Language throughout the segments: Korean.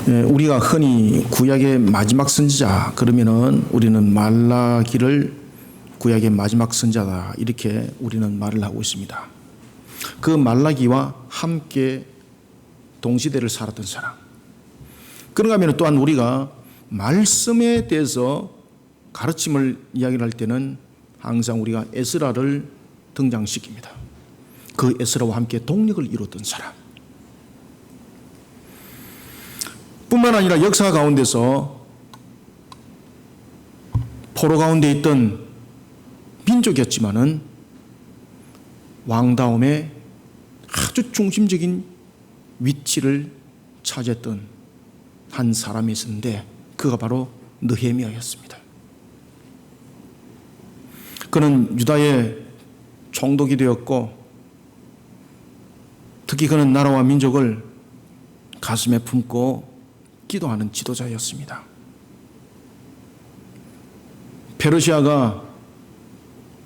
우리가 흔히 구약의 마지막 선지자 그러면은 우리는 말라기를 구약의 마지막 선지자다 이렇게 우리는 말을 하고 있습니다. 그 말라기와 함께 동시대를 살았던 사람. 그런가 하면 또한 우리가 말씀에 대해서 가르침을 이야기를 할 때는 항상 우리가 에스라를 등장시킵니다. 그 에스라와 함께 동력을 이뤘던 사람. 뿐만 아니라 역사 가운데서 포로 가운데 있던 민족이었지만은 왕다움의 아주 중심적인 위치를 차지했던 한 사람이 있었는데 그가 바로 느헤미야였습니다. 그는 유다의 총독이 되었고 특히 그는 나라와 민족을 가슴에 품고 기도하는 지도자였습니다. 페르시아가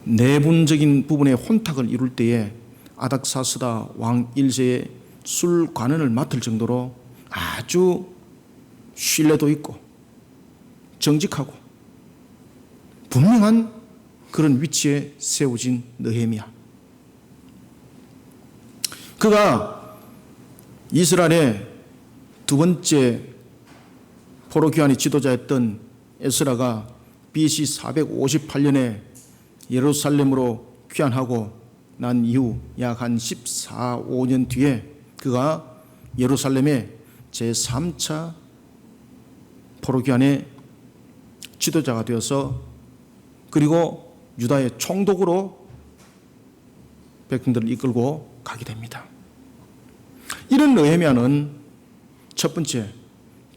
내분적인 부분에 혼탁을 이룰 때에 아닥사스다 왕 1세의 술 관원을 맡을 정도로 아주 신뢰도 있고 정직하고 분명한 그런 위치에 세워진 느헤미야. 그가 이스라엘의 두 번째 포로귀환의 지도자였던 에스라가 BC 458년에 예루살렘으로 귀환하고 난 이후 약 한 14, 15년 뒤에 그가 예루살렘의 제3차 포로귀환의 지도자가 되어서 그리고 유다의 총독으로 백성들을 이끌고 가게 됩니다. 이런 느헤미야는 첫 번째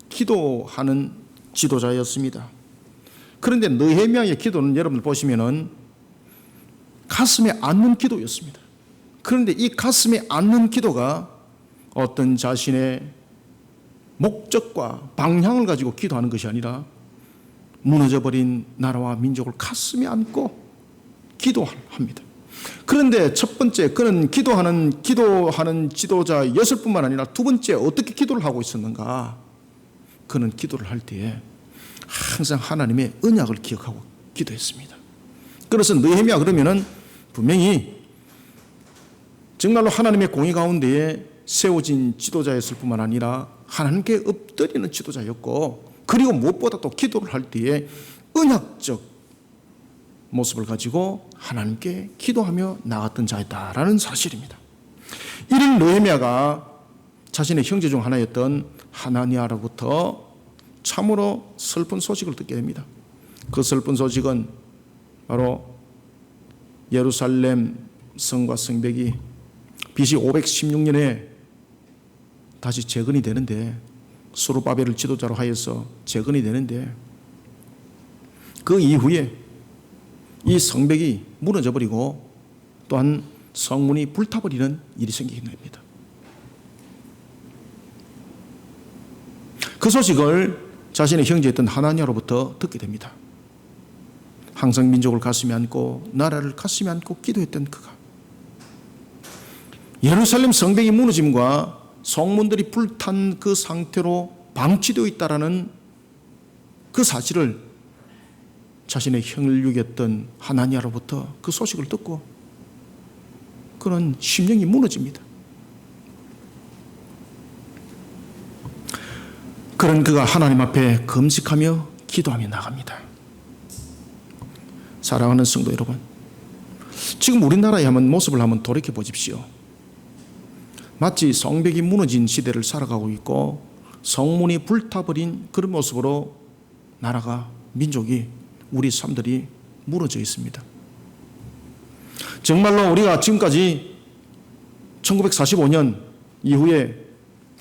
기도하는 지도자였습니다. 그런데 느헤미야의 기도는 여러분들 보시면은 가슴에 앉는 기도였습니다. 그런데 이 가슴에 앉는 기도가 어떤 자신의 목적과 방향을 가지고 기도하는 것이 아니라 무너져버린 나라와 민족을 가슴에 안고 기도합니다. 그런데 첫 번째 그는 기도하는 지도자였을 뿐만 아니라 두 번째 어떻게 기도를 하고 있었는가? 그는 기도를 할 때에 항상 하나님의 언약을 기억하고 기도했습니다. 그래서 느헤미야 그러면은 분명히 정말로 하나님의 공의 가운데에 세워진 지도자였을 뿐만 아니라 하나님께 엎드리는 지도자였고 그리고 무엇보다 또 기도를 할 때에 언약적 모습을 가지고 하나님께 기도하며 나갔던 자였다라는 사실입니다. 이런 느헤미야가 자신의 형제 중 하나였던 하나니아로부터 참으로 슬픈 소식을 듣게 됩니다. 그 슬픈 소식은 바로 예루살렘 성과 성벽이 BC 516년에 다시 재건이 되는데 스룹바벨을 지도자로 하여서 재건이 되는데 그 이후에 이 성벽이 무너져 버리고 또한 성문이 불타버리는 일이 생기게 됩니다. 그 소식을 자신의 형제였던 하나니아로부터 듣게 됩니다. 항상 민족을 가슴에 안고 나라를 가슴에 안고 기도했던 그가 예루살렘 성벽이 무너짐과 성문들이 불탄 그 상태로 방치되어 있다라는 그 사실을 자신의 형을 죽였던 하나니아로부터 그 소식을 듣고 그는 심령이 무너집니다. 그런 그가 하나님 앞에 금식하며 기도하며 나갑니다. 사랑하는 성도 여러분, 지금 우리나라의 한번 모습을 한번 돌이켜 보십시오. 마치 성벽이 무너진 시대를 살아가고 있고 성문이 불타버린 그런 모습으로 나라가 민족이 우리 삶들이 무너져 있습니다. 정말로 우리가 지금까지 1945년 이후에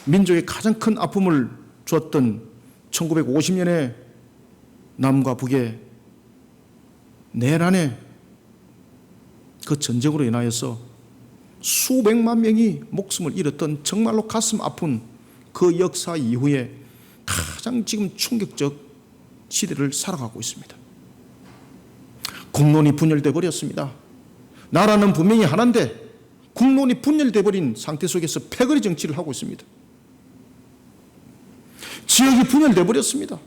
민족에 가장 큰 아픔을 주었던 1950년에 남과 북의 내란의 그 전쟁으로 인하여서 수백만 명이 목숨을 잃었던 정말로 가슴 아픈 그 역사 이후에 가장 지금 충격적 시대를 살아가고 있습니다. 국론이 분열돼 버렸습니다. 나라는 분명히 하나인데 국론이 분열돼 버린 상태 속에서 패거리 정치를 하고 있습니다. 지역이 분열돼 버렸습니다.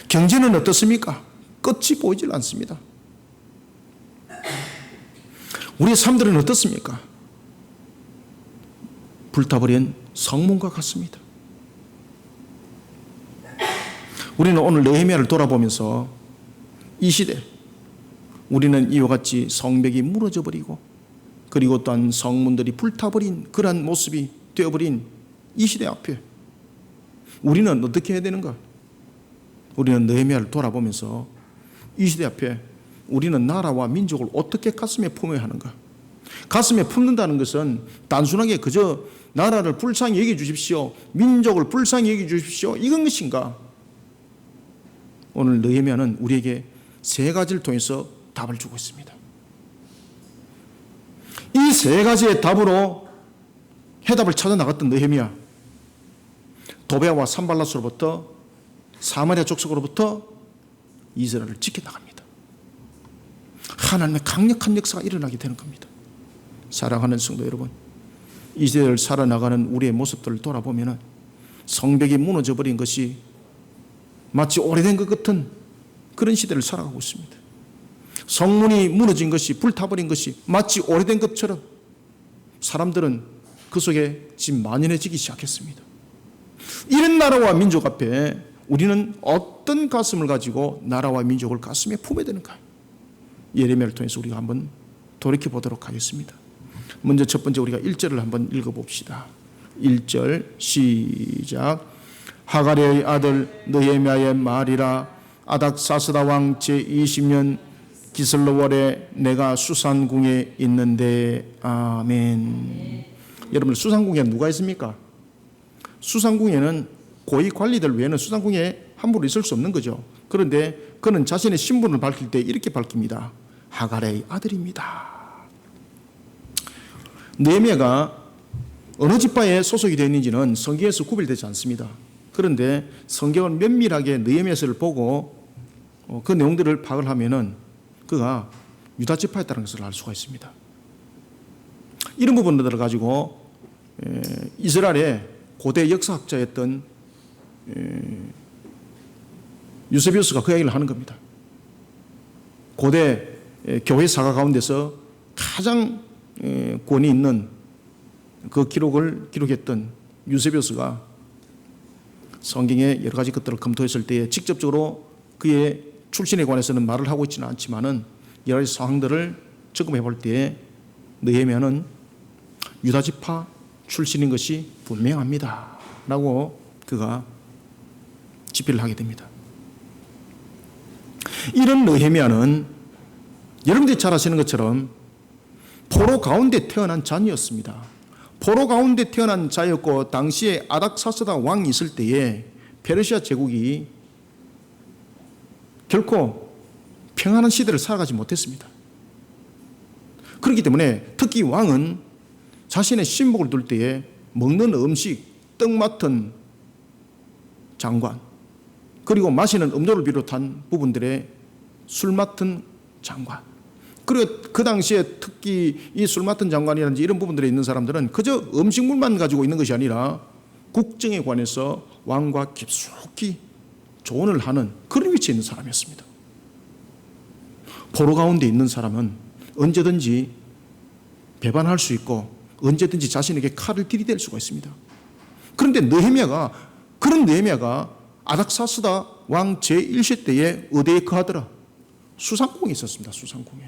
경제는 어떻습니까? 끝이 보이질 않습니다. 우리의 삶들은 어떻습니까? 불타버린 성문과 같습니다. 우리는 오늘 느헤미야를 돌아보면서 이 시대, 우리는 이와 같이 성벽이 무너져 버리고 그리고 또한 성문들이 불타버린 그러한 모습이 되어버린 이 시대 앞에 우리는 어떻게 해야 되는가? 우리는 느헤미야를 돌아보면서 이 시대 앞에 우리는 나라와 민족을 어떻게 가슴에 품어야 하는가? 가슴에 품는다는 것은 단순하게 그저 나라를 불쌍히 여겨 주십시오, 민족을 불쌍히 여겨 주십시오, 이건 것인가? 오늘 느헤미야는 우리에게 세 가지를 통해서 답을 주고 있습니다. 이 세 가지의 답으로 해답을 찾아 나갔던 느헤미야, 도베아와 산발랏으로부터 사마리아 족속으로부터 이스라엘을 지켜나갑니다. 하나님의 강력한 역사가 일어나게 되는 겁니다. 사랑하는 성도 여러분, 이 시대를 살아나가는 우리의 모습들을 돌아보면 성벽이 무너져버린 것이 마치 오래된 것 같은 그런 시대를 살아가고 있습니다. 성문이 무너진 것이, 불타버린 것이 마치 오래된 것처럼 사람들은 그 속에 지금 만연해지기 시작했습니다. 이런 나라와 민족 앞에 우리는 어떤 가슴을 가지고 나라와 민족을 가슴에 품어야 되는가? 예레미야를 통해서 우리가 한번 돌이켜 보도록 하겠습니다. 먼저 첫 번째 우리가 1절을 한번 읽어봅시다. 1절 시작. 하가랴의 아들 느헤미야의 말이라. 아닥사스다 왕 제20년 기슬로월에 내가 수산궁에 있는데. 아멘. 여러분, 수산궁에 누가 있습니까? 수산궁에는 고위 관리들 외에는 수산궁에 함부로 있을 수 없는 거죠. 그런데 그는 자신의 신분을 밝힐 때 이렇게 밝힙니다. 하가랴의 아들입니다. 느헤미야가 어느 지파에 소속이 되어 있는지는 성경에서 구별되지 않습니다. 그런데 성경을 면밀하게 느헤미야서를 보고 그 내용들을 파악을 하면은 그가 유다 지파에 있다는 것을 알 수가 있습니다. 이런 부분들을 가지고 이스라엘의 고대 역사학자였던 유세비우스가 그 이야기를 하는 겁니다. 고대 교회 사가 가운데서 가장 권위 있는 그 기록을 기록했던 유세비우스가 성경의 여러 가지 것들을 검토했을 때에 직접적으로 그의 출신에 관해서는 말을 하고 있지는 않지만은 여러 가지 상황들을 점검해 볼 때에 느헤미야는 유다 지파 출신인 것이 분명합니다 라고 그가 집필을 하게 됩니다. 이런 느헤미야는 여러분들이 잘 아시는 것처럼 포로 가운데 태어난 자녀였습니다. 포로 가운데 태어난 자였고 당시에 아닥사스다 왕이 있을 때에 페르시아 제국이 결코 평안한 시대를 살아가지 못했습니다. 그렇기 때문에 특히 왕은 자신의 신복을 둘 때에 먹는 음식, 떡 맡은 장관, 그리고 마시는 음료를 비롯한 부분들의 술 맡은 장관, 그리고 그 당시에 특히 이 술 맡은 장관이라든지 이런 부분들에 있는 사람들은 그저 음식물만 가지고 있는 것이 아니라 국정에 관해서 왕과 깊숙이 조언을 하는 그런 위치에 있는 사람이었습니다. 포로 가운데 있는 사람은 언제든지 배반할 수 있고 언제든지 자신에게 칼을 들이댈 수가 있습니다. 그런데 그런 느헤미야가 아닥사스다 왕 제1세 때에 어디에 거하더라? 수산궁에 있었습니다. 수산궁에.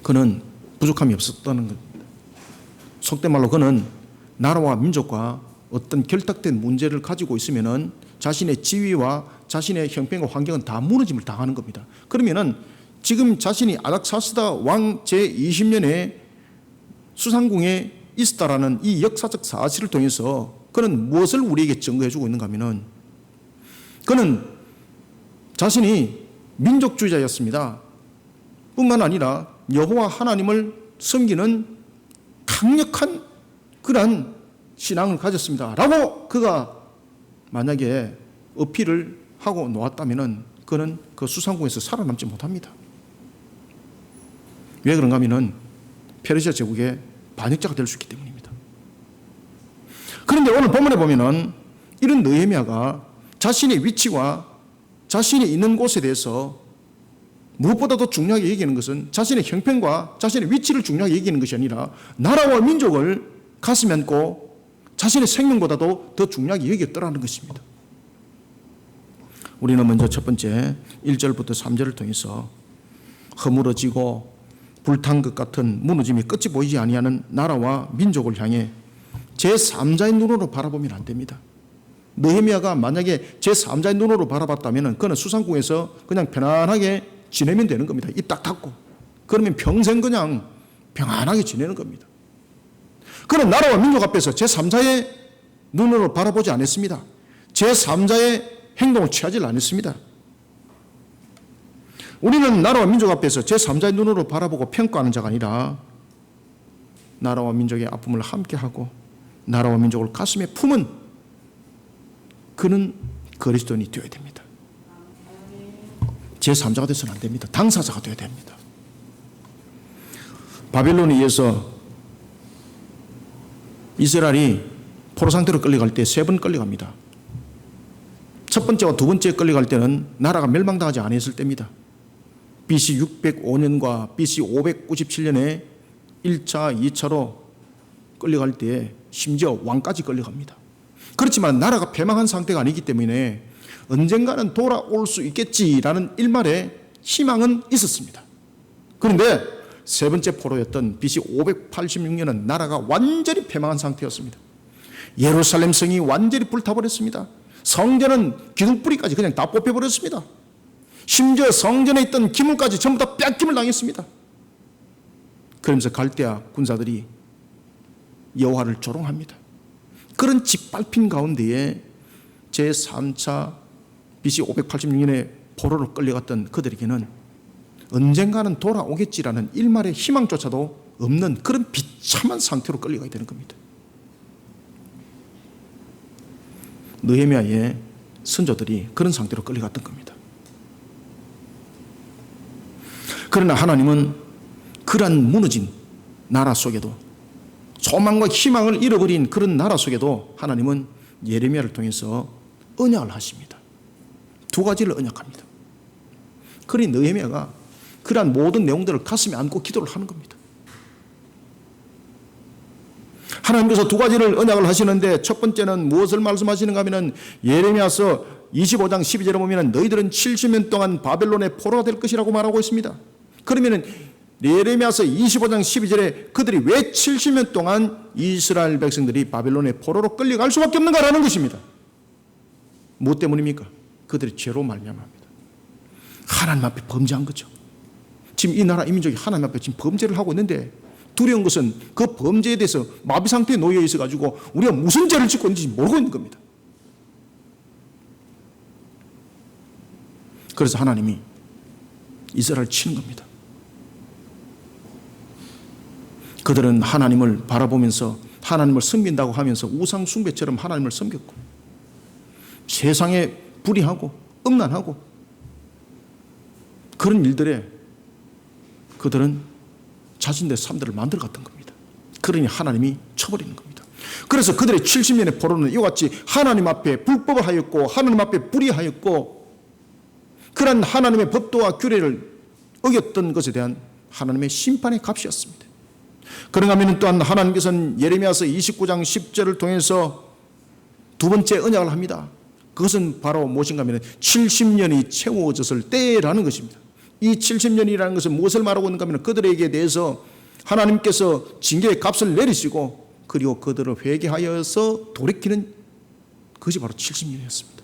그는 부족함이 없었다는 것. 속된 말로 그는 나라와 민족과 어떤 결탁된 문제를 가지고 있으면은 자신의 지위와 자신의 형편과 환경은 다 무너짐을 당하는 겁니다. 그러면은 지금 자신이 아닥사스다 왕 제20년에 수산궁에 있었다라는 이 역사적 사실을 통해서 그는 무엇을 우리에게 증거해 주고 있는가 하면은 그는 자신이 민족주의자였습니다. 뿐만 아니라 여호와 하나님을 섬기는 강력한 그러한 신앙을 가졌습니다 라고 그가 만약에 어필을 하고 놓았다면 그는 그 수산궁에서 살아남지 못합니다. 왜 그런가 하면 페르시아 제국의 반역자가 될 수 있기 때문입니다. 그런데 오늘 본문에 보면은 이런 느헤미야가 자신의 위치와 자신이 있는 곳에 대해서 무엇보다도 중요하게 여기는 것은 자신의 형편과 자신의 위치를 중요하게 여기는 것이 아니라 나라와 민족을 가슴에 안고 자신의 생명보다도 더 중요하게 여겼더라는 것입니다. 우리는 먼저 첫 번째 1절부터 3절을 통해서 허물어지고 불탄 것 같은 무너짐이 끝이 보이지 아니하는 나라와 민족을 향해 제3자의 눈으로 바라보면 안 됩니다. 느헤미야가 만약에 제3자의 눈으로 바라봤다면 그는 수상궁에서 그냥 편안하게 지내면 되는 겁니다. 입 딱 닫고. 그러면 평생 그냥 평안하게 지내는 겁니다. 그는 나라와 민족 앞에서 제3자의 눈으로 바라보지 않았습니다. 제3자의 행동을 취하지 않았습니다. 우리는 나라와 민족 앞에서 제3자의 눈으로 바라보고 평가하는 자가 아니라 나라와 민족의 아픔을 함께하고 나라와 민족을 가슴에 품은 그는 그리스도인이 되어야 됩니다. 제3자가 돼서는 안 됩니다. 당사자가 되어야 됩니다. 바벨론에 의해서 이스라엘이 포로 상태로 끌려갈 때 3번 끌려갑니다. 첫 번째와 두 번째 끌려갈 때는 나라가 멸망당하지 않았을 때입니다. BC 605년과 BC 597년에 1차, 2차로 끌려갈 때에 심지어 왕까지 끌려갑니다. 그렇지만 나라가 패망한 상태가 아니기 때문에 언젠가는 돌아올 수 있겠지라는 일말의 희망은 있었습니다. 그런데 세 번째 포로였던 BC 586년은 나라가 완전히 패망한 상태였습니다. 예루살렘 성이 완전히 불타버렸습니다. 성전은 기둥뿌리까지 그냥 다 뽑혀버렸습니다. 심지어 성전에 있던 기물까지 전부 다 뺏김을 당했습니다. 그러면서 갈대아 군사들이 여호와를 조롱합니다. 그런 짓밟힌 가운데에 제3차 BC 586년에 포로로 끌려갔던 그들에게는 언젠가는 돌아오겠지라는 일말의 희망조차도 없는 그런 비참한 상태로 끌려가야 되는 겁니다. 느헤미야의 선조들이 그런 상태로 끌려갔던 겁니다. 그러나 하나님은 그러한 무너진 나라 속에도 소망과 희망을 잃어버린 그런 나라 속에도 하나님은 예레미야를 통해서 언약을 하십니다. 두 가지를 언약합니다. 그러니 느헤미야가 그러한 모든 내용들을 가슴에 안고 기도를 하는 겁니다. 하나님께서 두 가지를 언약을 하시는데 첫 번째는 무엇을 말씀하시는가 하면 예레미야서 25장 12절에 보면 너희들은 70년 동안 바벨론의 포로가 될 것이라고 말하고 있습니다. 그러면 예레미야서 25장 12절에 그들이 왜 70년 동안 이스라엘 백성들이 바벨론의 포로로 끌려갈 수밖에 없는가라는 것입니다. 무엇 때문입니까? 그들의 죄로 말미암아입니다. 하나님 앞에 범죄한 거죠. 지금 이 나라 이 민족이 하나님 앞에 지금 범죄를 하고 있는데 두려운 것은 그 범죄에 대해서 마비 상태에 놓여 있어가지고 우리가 무슨 죄를 짓고 있는지 모르고 있는 겁니다. 그래서 하나님이 이스라엘을 치는 겁니다. 그들은 하나님을 바라보면서 하나님을 섬긴다고 하면서 우상 숭배처럼 하나님을 섬겼고 세상에 불의하고 음란하고 그런 일들에 그들은 자신들의 삶들을 만들어갔던 겁니다. 그러니 하나님이 쳐버리는 겁니다. 그래서 그들의 70년의 포로는 이와 같이 하나님 앞에 불법을 하였고 하나님 앞에 불의하였고 그런 하나님의 법도와 규례를 어겼던 것에 대한 하나님의 심판의 값이었습니다. 그런가 하면 또한 하나님께서는 예레미야서 29장 10절을 통해서 두 번째 언약을 합니다. 그것은 바로 무엇인가 하면 70년이 채워졌을 때라는 것입니다. 이 70년이라는 것은 무엇을 말하고 있는가 하면 그들에게 대해서 하나님께서 징계의 값을 내리시고 그리고 그들을 회개하여서 돌이키는 그것이 바로 70년이었습니다.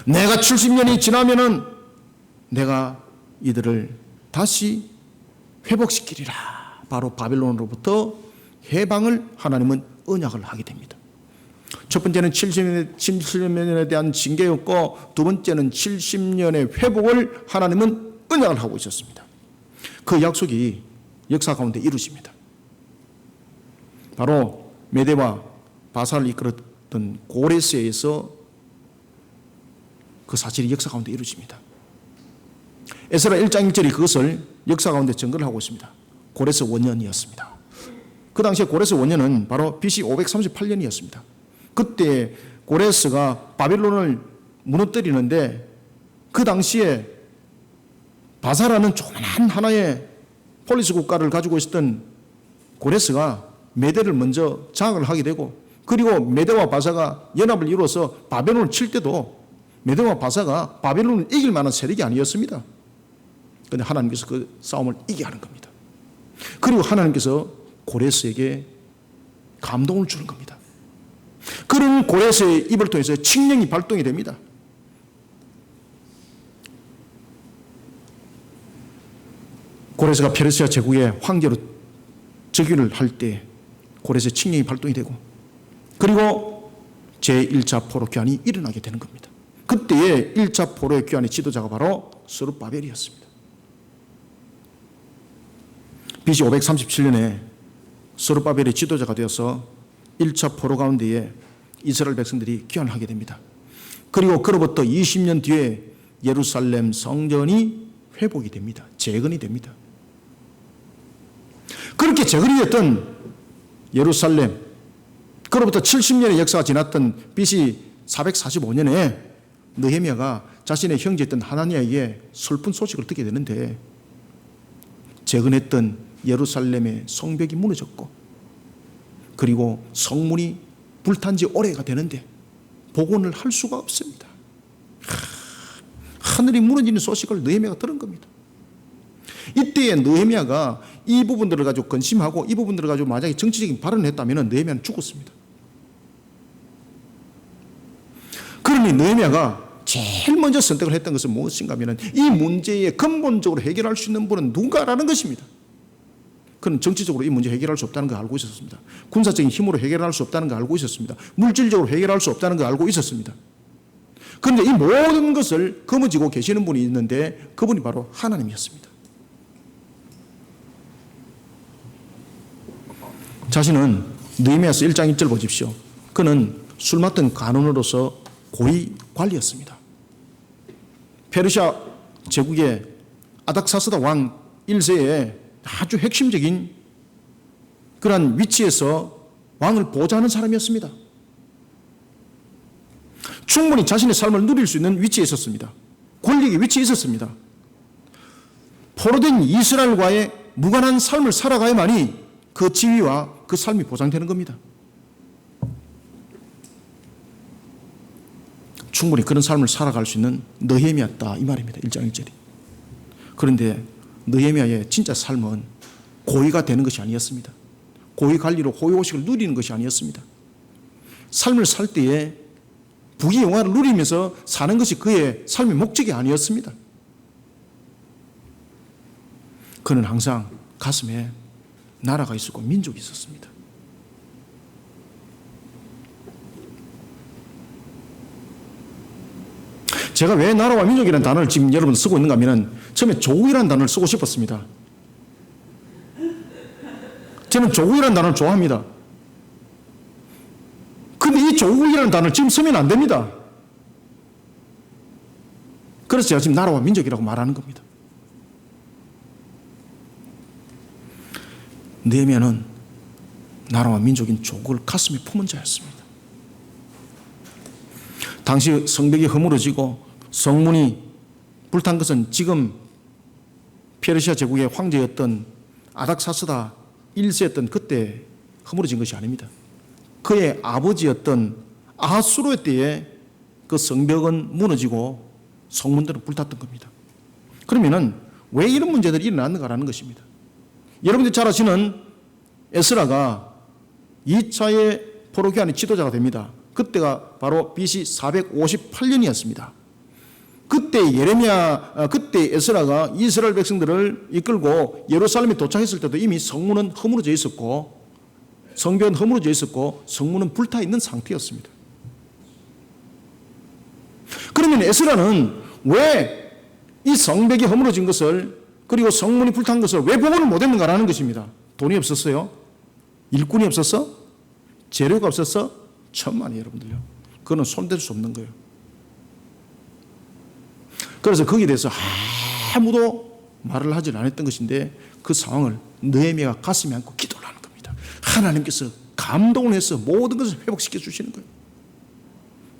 내가 70년이 지나면은 내가 이들을 다시 회복시키리라. 바로 바벨론으로부터 해방을 하나님은 언약을 하게 됩니다. 첫 번째는 70년에 대한 징계였고 두 번째는 70년의 회복을 하나님은 언약을 하고 있었습니다. 그 약속이 역사 가운데 이루어집니다. 바로 메대와 바사를 이끌었던 고레스에서 그 사실이 역사 가운데 이루어집니다. 에스라 1장 1절이 그것을 역사 가운데 증거를 하고 있습니다. 고레스 원년이었습니다. 그 당시에 고레스 원년은 바로 BC 538년이었습니다. 그때 고레스가 바빌론을 무너뜨리는데 그 당시에 바사라는 조그만 하나의 폴리스 국가를 가지고 있었던 고레스가 메대를 먼저 장악을 하게 되고, 그리고 메대와 바사가 연합을 이루어서 바벨론을 칠 때도 메대와 바사가 바벨론을 이길 만한 세력이 아니었습니다. 그런데 하나님께서 그 싸움을 이기게 하는 겁니다. 그리고 하나님께서 고레스에게 감동을 주는 겁니다. 그런 고레스의 입을 통해서 칙령이 발동이 됩니다. 고레스가 페르시아 제국의 황제로 즉위를 할 때 고레스의 칙령이 발동이 되고, 그리고 제1차 포로 교환이 일어나게 되는 겁니다. 그때의 1차 포로의 교환의 지도자가 바로 스룹바벨이었습니다. BC 537년에 스룹바벨의 지도자가 되어서 1차 포로 가운데에 이스라엘 백성들이 교환을 하게 됩니다. 그리고 그로부터 20년 뒤에 예루살렘 성전이 회복이 됩니다. 재건이 됩니다. 그렇게 재건이 됐던 예루살렘, 그로부터 70년의 역사가 지났던 BC 445년에 느헤미야가 자신의 형제였던 하나니아에게 슬픈 소식을 듣게 되는데, 재건했던 예루살렘의 성벽이 무너졌고, 그리고 성문이 불탄 지 오래가 되는데 복원을 할 수가 없습니다. 하늘이 무너지는 소식을 느헤미야가 들은 겁니다. 이때에 느헤미야가 이 부분들을 가지고 근심하고 이 부분들을 가지고 만약에 정치적인 발언을 했다면 느헤미야는 죽었습니다. 그러니 느헤미야가 제일 먼저 선택을 했던 것은 무엇인가 하면 이 문제에 근본적으로 해결할 수 있는 분은 누군가라는 것입니다. 그는 정치적으로 이 문제 해결할 수 없다는 걸 알고 있었습니다. 군사적인 힘으로 해결할 수 없다는 걸 알고 있었습니다. 물질적으로 해결할 수 없다는 걸 알고 있었습니다. 그런데 이 모든 것을 거머쥐고 계시는 분이 있는데 그분이 바로 하나님이었습니다. 자신은 느헤미야서 1장 1절 보십시오. 그는 술 맡은 간원으로서 고위 관리였습니다. 페르시아 제국의 아닥사스다 왕 1세에 아주 핵심적인 그런 위치에서 왕을 보좌하는 사람이었습니다. 충분히 자신의 삶을 누릴 수 있는 위치에 있었습니다. 권력의 위치에 있었습니다. 포로된 이스라엘과의 무관한 삶을 살아가야만이 그 지위와 그 삶이 보장되는 겁니다. 충분히 그런 삶을 살아갈 수 있는 느헤미야였다 이 말입니다. 1장 1절이. 그런데 느헤미야의 진짜 삶은 고위가 되는 것이 아니었습니다. 고위 관리로 호의호식을 누리는 것이 아니었습니다. 삶을 살 때에 부귀영화를 누리면서 사는 것이 그의 삶의 목적이 아니었습니다. 그는 항상 가슴에 나라가 있었고 민족이 있었습니다. 제가 왜 나라와 민족이라는 단어를 지금 여러분 쓰고 있는가 하면 처음에 조국이라는 단어를 쓰고 싶었습니다. 저는 조국이라는 단어를 좋아합니다. 근데 이 조국이라는 단어를 지금 쓰면 안 됩니다. 그래서 제가 지금 나라와 민족이라고 말하는 겁니다. 느헤미야는 나라와 민족인 조국을 가슴에 품은 자였습니다. 당시 성벽이 허물어지고 성문이 불탄 것은 지금 페르시아 제국의 황제였던 아닥사스다 1세였던 그때 허물어진 것이 아닙니다. 그의 아버지였던 아하수르의 때에 그 성벽은 무너지고 성문들은 불탔던 겁니다. 그러면은 왜 이런 문제들이 일어났는가라는 것입니다. 여러분들이 잘 아시는 에스라가 2차의 포로교환의 지도자가 됩니다. 그때가 바로 BC 458년이었습니다. 그때 그때 에스라가 이스라엘 백성들을 이끌고 예루살렘에 도착했을 때도 이미 성문은 허물어져 있었고 성벽은 허물어져 있었고 성문은 불타 있는 상태였습니다. 그러면 에스라는 왜 이 성벽이 허물어진 것을 그리고 성문이 불탄 것을 왜 복원을 못했는가라는 것입니다. 돈이 없었어요? 일꾼이 없었어? 재료가 없었어? 천만이 여러분들요. 그거는 손댈 수 없는 거예요. 그래서 거기에 대해서 아무도 말을 하지 않았던 것인데 그 상황을 느헤미야가 가슴에 안고 기도를 하는 겁니다. 하나님께서 감동을 해서 모든 것을 회복시켜 주시는 거예요.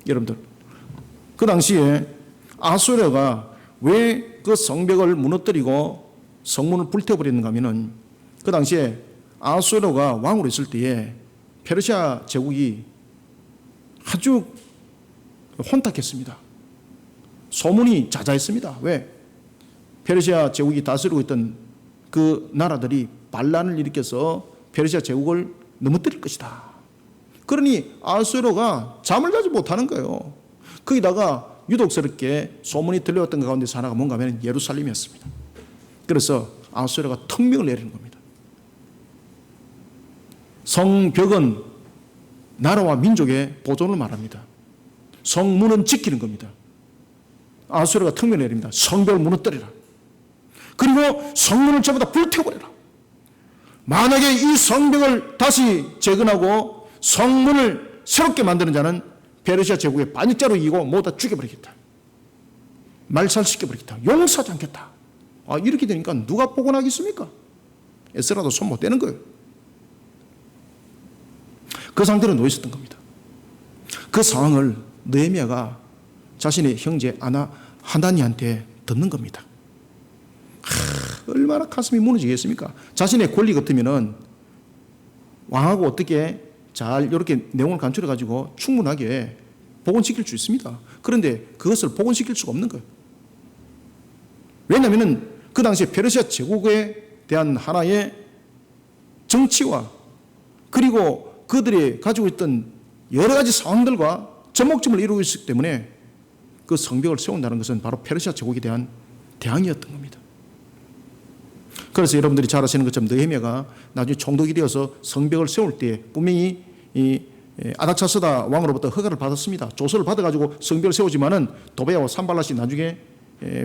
여러분들, 그 당시에 아수르가 왜 그 성벽을 무너뜨리고 성문을 불태워버렸는가 하면은, 그 당시에 아수르가 왕으로 있을 때에 페르시아 제국이 아주 혼탁했습니다. 소문이 자자했습니다. 왜? 페르시아 제국이 다스리고 있던 그 나라들이 반란을 일으켜서 페르시아 제국을 넘어뜨릴 것이다. 그러니 아수르가 잠을 자지 못하는 거예요. 거기다가 유독스럽게 소문이 들려왔던 것 가운데서 하나가 뭔가 하면 예루살렘이었습니다. 그래서 아수르가 특명을 내리는 겁니다. 성벽은 나라와 민족의 보존을 말합니다. 성문은 지키는 겁니다. 아수르가 특명을 내립니다. 성벽을 무너뜨리라. 그리고 성문을 전부 다 불태워버려라. 만약에 이 성벽을 다시 재건하고 성문을 새롭게 만드는 자는 페르시아 제국의 반역자로 이기고 모두 다 죽여버리겠다. 말살시켜버리겠다. 용서하지 않겠다. 이렇게 되니까 누가 복원하겠습니까? 에스라도 손 못 대는 거예요. 그 상태로 놓여 있었던 겁니다. 그 상황을 느헤미야가 자신의 형제 하나니한테 듣는 겁니다. 얼마나 가슴이 무너지겠습니까? 자신의 권리 같으면은 왕하고 어떻게 잘 이렇게 내용을 간추려 가지고 충분하게 복원시킬 수 있습니다. 그런데 그것을 복원시킬 수가 없는 거예요. 왜냐하면 그 당시에 페르시아 제국에 대한 하나의 정치와 그리고 그들이 가지고 있던 여러 가지 상황들과 접목점을 이루고 있기 때문에 그 성벽을 세운다는 것은 바로 페르시아 제국에 대한 대항이었던 겁니다. 그래서 여러분들이 잘 아시는 것처럼 느헤미야가 나중에 총독이 되어서 성벽을 세울 때 분명히 이 아닥사스다 왕으로부터 허가를 받았습니다. 조서를 받아가지고 성벽을 세우지만은 도베아와 산발랏이 나중에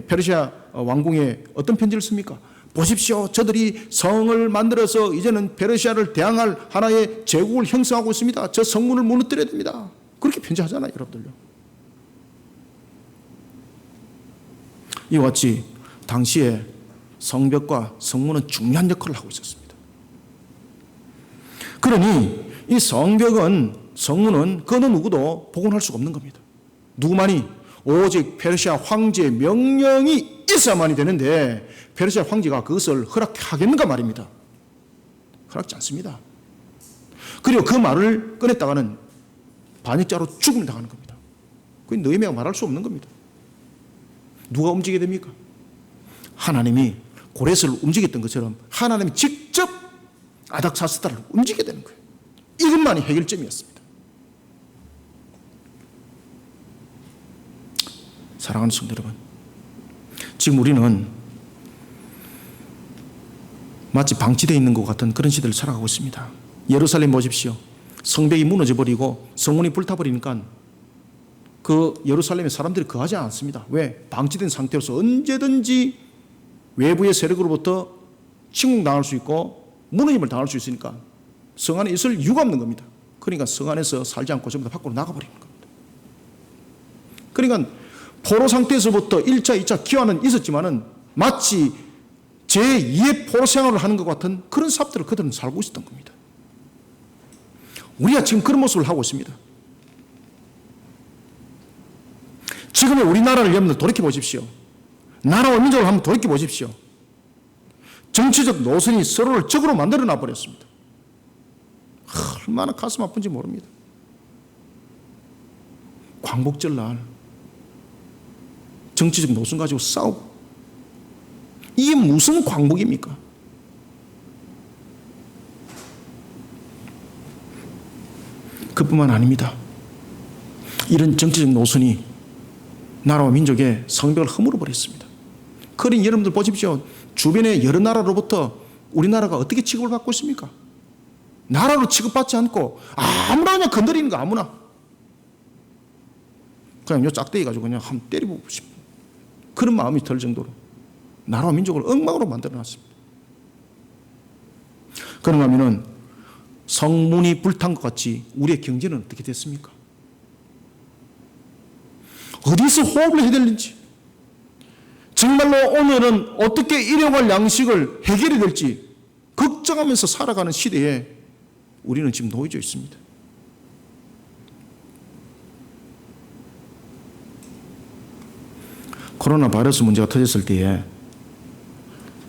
페르시아 왕궁에 어떤 편지를 씁니까? 보십시오. 저들이 성을 만들어서 이제는 페르시아를 대항할 하나의 제국을 형성하고 있습니다. 저 성문을 무너뜨려야 됩니다. 그렇게 편지하잖아요, 여러분들요. 이와 같이 당시에 성벽과 성문은 중요한 역할을 하고 있었습니다. 그러니 이 성문은 그 어느 누구도 복원할 수가 없는 겁니다. 누구만이? 오직 페르시아 황제의 명령이 있어야만이 되는데 페르시아 황제가 그것을 허락하겠는가 말입니다. 허락지 않습니다. 그리고 그 말을 꺼냈다가는 반역자로 죽음을 당하는 겁니다. 그건 느헤미야가 말할 수 없는 겁니다. 누가 움직이게 됩니까? 하나님이 고레스를 움직였던 것처럼 하나님이 직접 아닥사스다를 움직이게 되는 거예요. 이것만이 해결점이었습니다. 사랑하는 성도 여러분, 지금 우리는 마치 방치되어 있는 것 같은 그런 시대를 살아가고 있습니다. 예루살렘 보십시오. 성벽이 무너져버리고 성문이 불타버리니까 그 예루살렘에 사람들이 거하지 않습니다. 왜? 방치된 상태로서 언제든지 외부의 세력으로부터 침공당할 수 있고 무너짐을 당할 수 있으니까 성 안에 있을 이유가 없는 겁니다. 그러니까 성 안에서 살지 않고 전부 다 밖으로 나가버리는 겁니다. 그러니까 포로 상태에서부터 1차, 2차 기화는 있었지만은 마치 제2의 포로 생활을 하는 것 같은 그런 삽들을 그들은 살고 있었던 겁니다. 우리가 지금 그런 모습을 하고 있습니다. 지금의 우리나라를 여러분들 돌이켜 보십시오. 나라와 민족을 한번 돌이켜 보십시오. 정치적 노선이 서로를 적으로 만들어 놔버렸습니다. 얼마나 가슴 아픈지 모릅니다. 광복절 날 정치적 노선 가지고 싸우고, 이게 무슨 광복입니까? 그뿐만 아닙니다. 이런 정치적 노선이 나라와 민족의 성벽을 허물어 버렸습니다. 그러니 여러분들 보십시오. 주변의 여러 나라로부터 우리나라가 어떻게 취급을 받고 있습니까? 나라로 취급받지 않고 아무나 그냥 건드리는 거, 아무나 그냥 요 짝대기 가지고 그냥 한번 때리고 싶은 그런 마음이 들 정도로 나라와 민족을 엉망으로 만들어놨습니다. 그런가 하면은 성문이 불탄 것 같이 우리의 경제는 어떻게 됐습니까? 어디서 호흡을 해야 될지, 정말로 오늘은 어떻게 일용할 양식을 해결이 될지 걱정하면서 살아가는 시대에 우리는 지금 놓여져 있습니다. 코로나 바이러스 문제가 터졌을 때에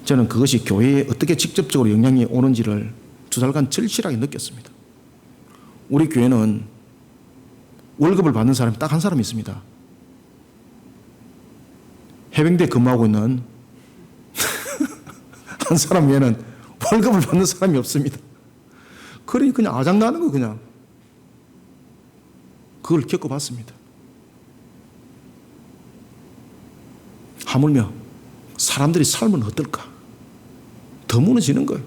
저는 그것이 교회에 어떻게 직접적으로 영향이 오는지를 2달간 절실하게 느꼈습니다. 우리 교회는 월급을 받는 사람이 딱 한 사람이 있습니다. 해병대 근무하고 있는 한 사람 외에는 월급을 받는 사람이 없습니다. 그러니 그냥 아장나는 거 그냥. 그걸 겪어봤습니다. 하물며 사람들이 살면 어떨까? 더 무너지는 거예요.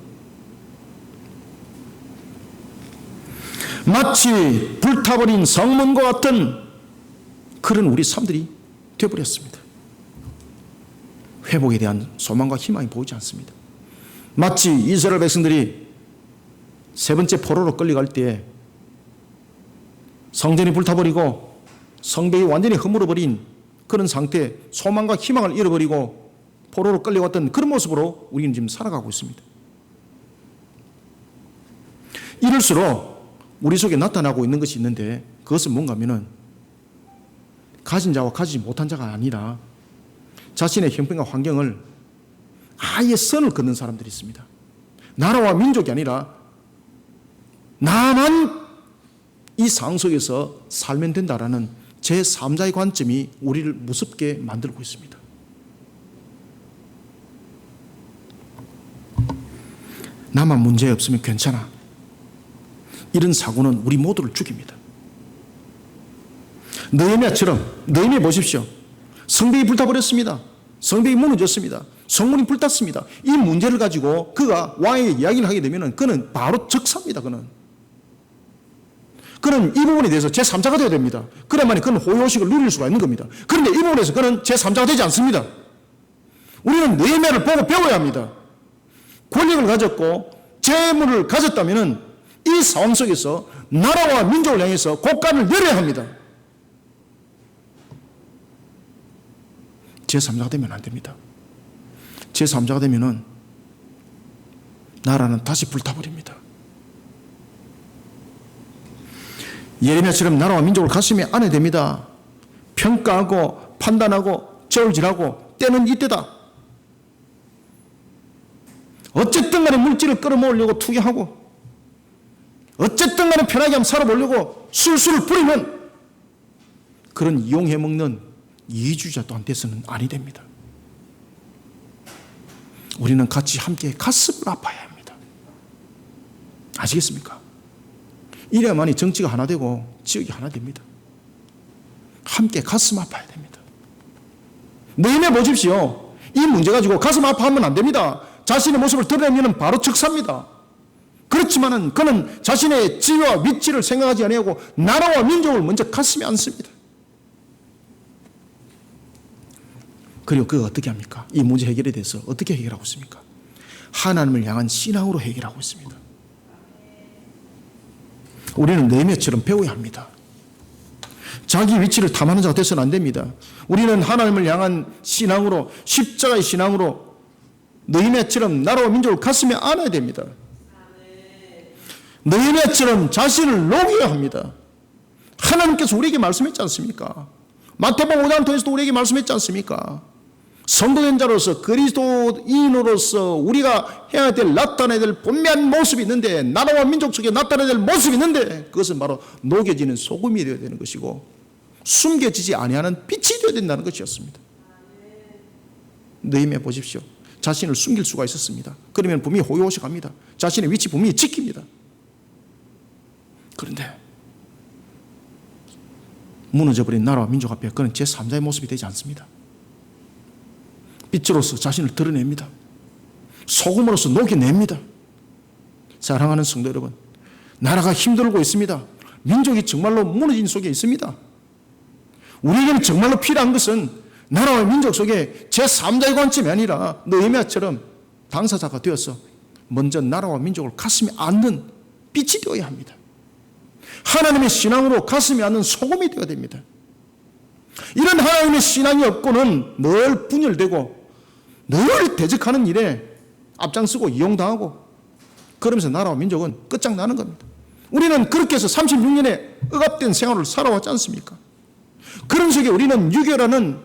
마치 불타버린 성문과 같은 그런 우리 삶들이 되어버렸습니다. 회복에 대한 소망과 희망이 보이지 않습니다. 마치 이스라엘 백성들이 세 번째 포로로 끌려갈 때 성전이 불타버리고 성벽이 완전히 허물어버린 그런 상태, 소망과 희망을 잃어버리고 포로로 끌려갔던 그런 모습으로 우리는 지금 살아가고 있습니다. 이럴수록 우리 속에 나타나고 있는 것이 있는데 그것은 뭔가 하면은 가진 자와 가지지 못한 자가 아니라 자신의 형편과 환경을 아예 선을 긋는 사람들이 있습니다. 나라와 민족이 아니라 나만 이 상황 속에서 살면 된다라는 제3자의 관점이 우리를 무섭게 만들고 있습니다. 나만 문제 없으면 괜찮아. 이런 사고는 우리 모두를 죽입니다. 느헤미야처럼, 느헤미야 보십시오. 성벽이 불타버렸습니다. 성벽이 무너졌습니다. 성문이 불탔습니다. 이 문제를 가지고 그가 왕에게 이야기를 하게 되면 그는 바로 적사입니다. 그는 이 부분에 대해서 제3자가 되어야 됩니다. 그래야만 그는 호의호식을 누릴 수가 있는 겁니다. 그런데 이 부분에서 그는 제3자가 되지 않습니다. 우리는 느헤미야를 보고 배워야 합니다. 권력을 가졌고 재물을 가졌다면 이 상황 속에서 나라와 민족을 향해서 곡간을 내려야 합니다. 제3자가 되면 안 됩니다. 제3자가 되면은 나라는 다시 불타버립니다. 예레미야처럼 나라와 민족을 가슴에 안아야 됩니다. 평가하고 판단하고 저울질하고 때는 이때다. 어쨌든 간에 물질을 끌어모으려고 투기하고 어쨌든 간에 편하게 한번 살아보려고 술수를 부리면 그런 이용해먹는 이주자 또한 돼서는 아니 됩니다. 우리는 같이 함께 가슴을 아파야 합니다. 아시겠습니까? 이래야만이 정치가 하나 되고 지역이 하나 됩니다. 함께 가슴 아파야 됩니다. 느헤미야 보십시오. 이 문제 가지고 가슴 아파하면 안 됩니다. 자신의 모습을 드러내면 바로 즉사입니다. 그렇지만은 그는 자신의 지위와 위치를 생각하지 아니하고 나라와 민족을 먼저 가슴에 안습니다. 그리고 그가 어떻게 합니까? 이 문제 해결에 대해서 어떻게 해결하고 있습니까? 하나님을 향한 신앙으로 해결하고 있습니다. 우리는 느헤미야처럼 배워야 합니다. 자기 위치를 탐하는 자가 되서는 안 됩니다. 우리는 하나님을 향한 신앙으로, 십자가의 신앙으로 느헤미야처럼 나라와 민족을 가슴에 안아야 됩니다. 느헤미야처럼 자신을 녹여야 합니다. 하나님께서 우리에게 말씀했지 않습니까? 마태복음 5장을 통해서도 우리에게 말씀했지 않습니까? 성도된 자로서 그리스도인으로서 우리가 해야 될, 나타내야 될 분명한 모습이 있는데, 나라와 민족 속에 나타내야 될 모습이 있는데, 그것은 바로 녹여지는 소금이 되어야 되는 것이고 숨겨지지 아니하는 빛이 되어야 된다는 것이었습니다. 느헤미야 보십시오. 자신을 숨길 수가 있었습니다. 그러면 분명히 호의호식합니다. 자신의 위치 분명히 지킵니다. 그런데 무너져버린 나라와 민족 앞에 그는 제3자의 모습이 되지 않습니다. 빛으로서 자신을 드러냅니다. 소금으로서 녹여냅니다. 사랑하는 성도 여러분, 나라가 힘들고 있습니다. 민족이 정말로 무너진 속에 있습니다. 우리에게는 정말로 필요한 것은 나라와 민족 속에 제3자의 관점이 아니라 느헤미야처럼 당사자가 되어서 먼저 나라와 민족을 가슴에 안는 빛이 되어야 합니다. 하나님의 신앙으로 가슴에 안는 소금이 되어야 됩니다. 이런 하나님의 신앙이 없고는 늘 분열되고 늘 대적하는 일에 앞장서고 이용당하고 그러면서 나라와 민족은 끝장나는 겁니다. 우리는 그렇게 해서 36년의 억압된 생활을 살아왔지 않습니까? 그런 속에 우리는 유교라는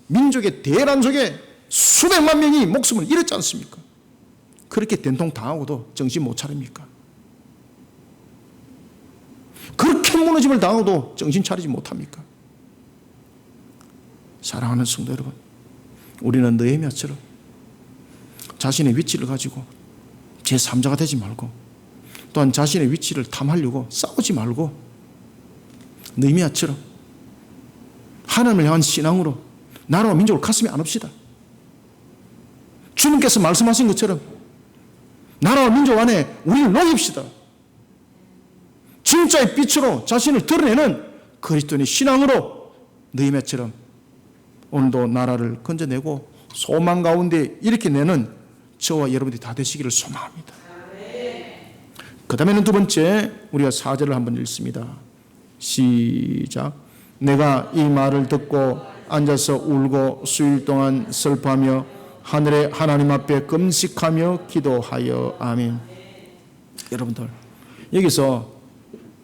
민족의 대란 속에 수백만 명이 목숨을 잃었지 않습니까? 그렇게 된통 당하고도 정신 못 차립니까? 그렇게 무너짐을 당하고도 정신 차리지 못합니까? 사랑하는 성도 여러분, 우리는 느헤미야처럼 자신의 위치를 가지고 제3자가 되지 말고, 또한 자신의 위치를 탐하려고 싸우지 말고, 느헤미야처럼 하나님을 향한 신앙으로 나라와 민족을 가슴에 안읍시다. 주님께서 말씀하신 것처럼 나라와 민족 안에 우리를 녹입시다. 진짜의 빛으로 자신을 드러내는 그리스도인의 신앙으로 느헤미야처럼 오늘도 나라를 건져내고 소망 가운데 이렇게 내는 저와 여러분들이 다 되시기를 소망합니다. 그 다음에는 두 번째, 우리가 4절을 한번 읽습니다. 시작. 내가 이 말을 듣고 앉아서 울고 수일 동안 슬퍼하며 하늘의 하나님 앞에 금식하며 기도하여. 아멘. 여러분들, 여기서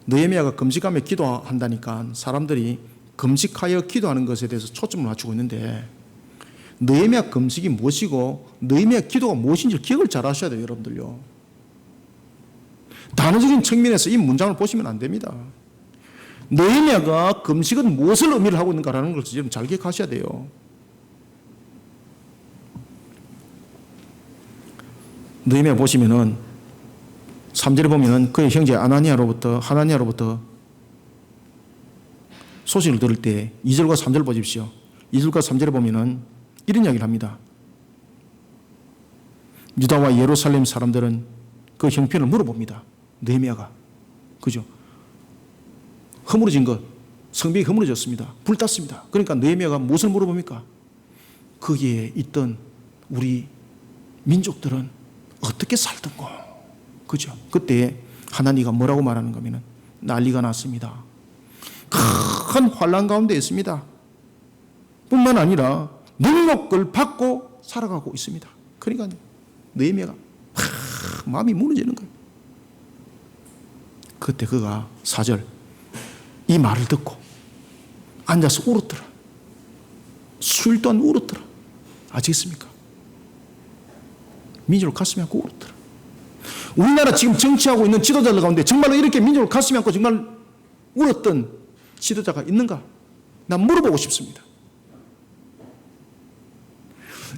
느헤미야가 금식하며 기도한다니까 사람들이 금식하여 기도하는 것에 대해서 초점을 맞추고 있는데, 느헤미야 금식이 무엇이고 느헤미야 기도가 무엇인지 기억을 잘 하셔야 돼요. 여러분들요, 단어적인 측면에서 이 문장을 보시면 안 됩니다. 느헤미야가 금식은 무엇을 의미를 하고 있는가라는 것을 여러분 잘 기억하셔야 돼요. 느헤미야 보시면은 3절에 보면은 그의 형제 하나니아로부터 소식을 들을 때 2절과 3절 보십시오. 2절과 3절에 보면은 이런 이야기를 합니다. 유다와 예루살렘 사람들은 그 형편을 물어봅니다. 느헤미야가, 그죠? 허물어진 것, 성벽이 허물어졌습니다. 불탔습니다. 그러니까 느헤미야가 무엇을 물어봅니까? 거기에 있던 우리 민족들은 어떻게 살던고, 그죠? 그때 하나니가 뭐라고 말하는 거면은 난리가 났습니다. 큰 환난 가운데 있습니다. 뿐만 아니라 능력을 받고 살아가고 있습니다. 그러니까 느헤미야가 마음이 무너지는 거예요. 그때 그가 4절, 이 말을 듣고 앉아서 울었더라. 수일 동안 울었더라. 아시겠습니까? 민족을 가슴에 안고 울었더라. 우리나라 지금 정치하고 있는 지도자들 가운데 정말로 이렇게 민족을 가슴에 안고 정말 울었던 지도자가 있는가? 난 물어보고 싶습니다.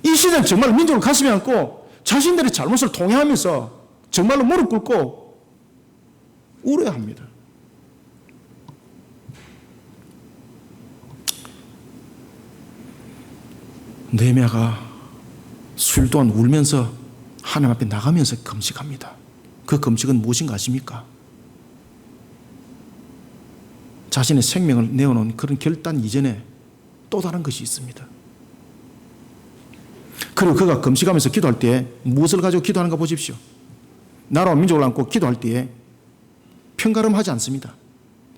이 시대는 정말 민족을 가슴에 안고 자신들의 잘못을 통회하면서 정말로 무릎 꿇고 울어야 합니다. 느헤미야가 수일 동안 울면서 하나님 앞에 나가면서 금식합니다. 그 금식은 무엇인가 아십니까? 자신의 생명을 내어놓은 그런 결단 이전에 또 다른 것이 있습니다. 그리고 그가 금식하면서 기도할 때 무엇을 가지고 기도하는가 보십시오. 나라와 민족을 안고 기도할 때에 편가름하지 않습니다.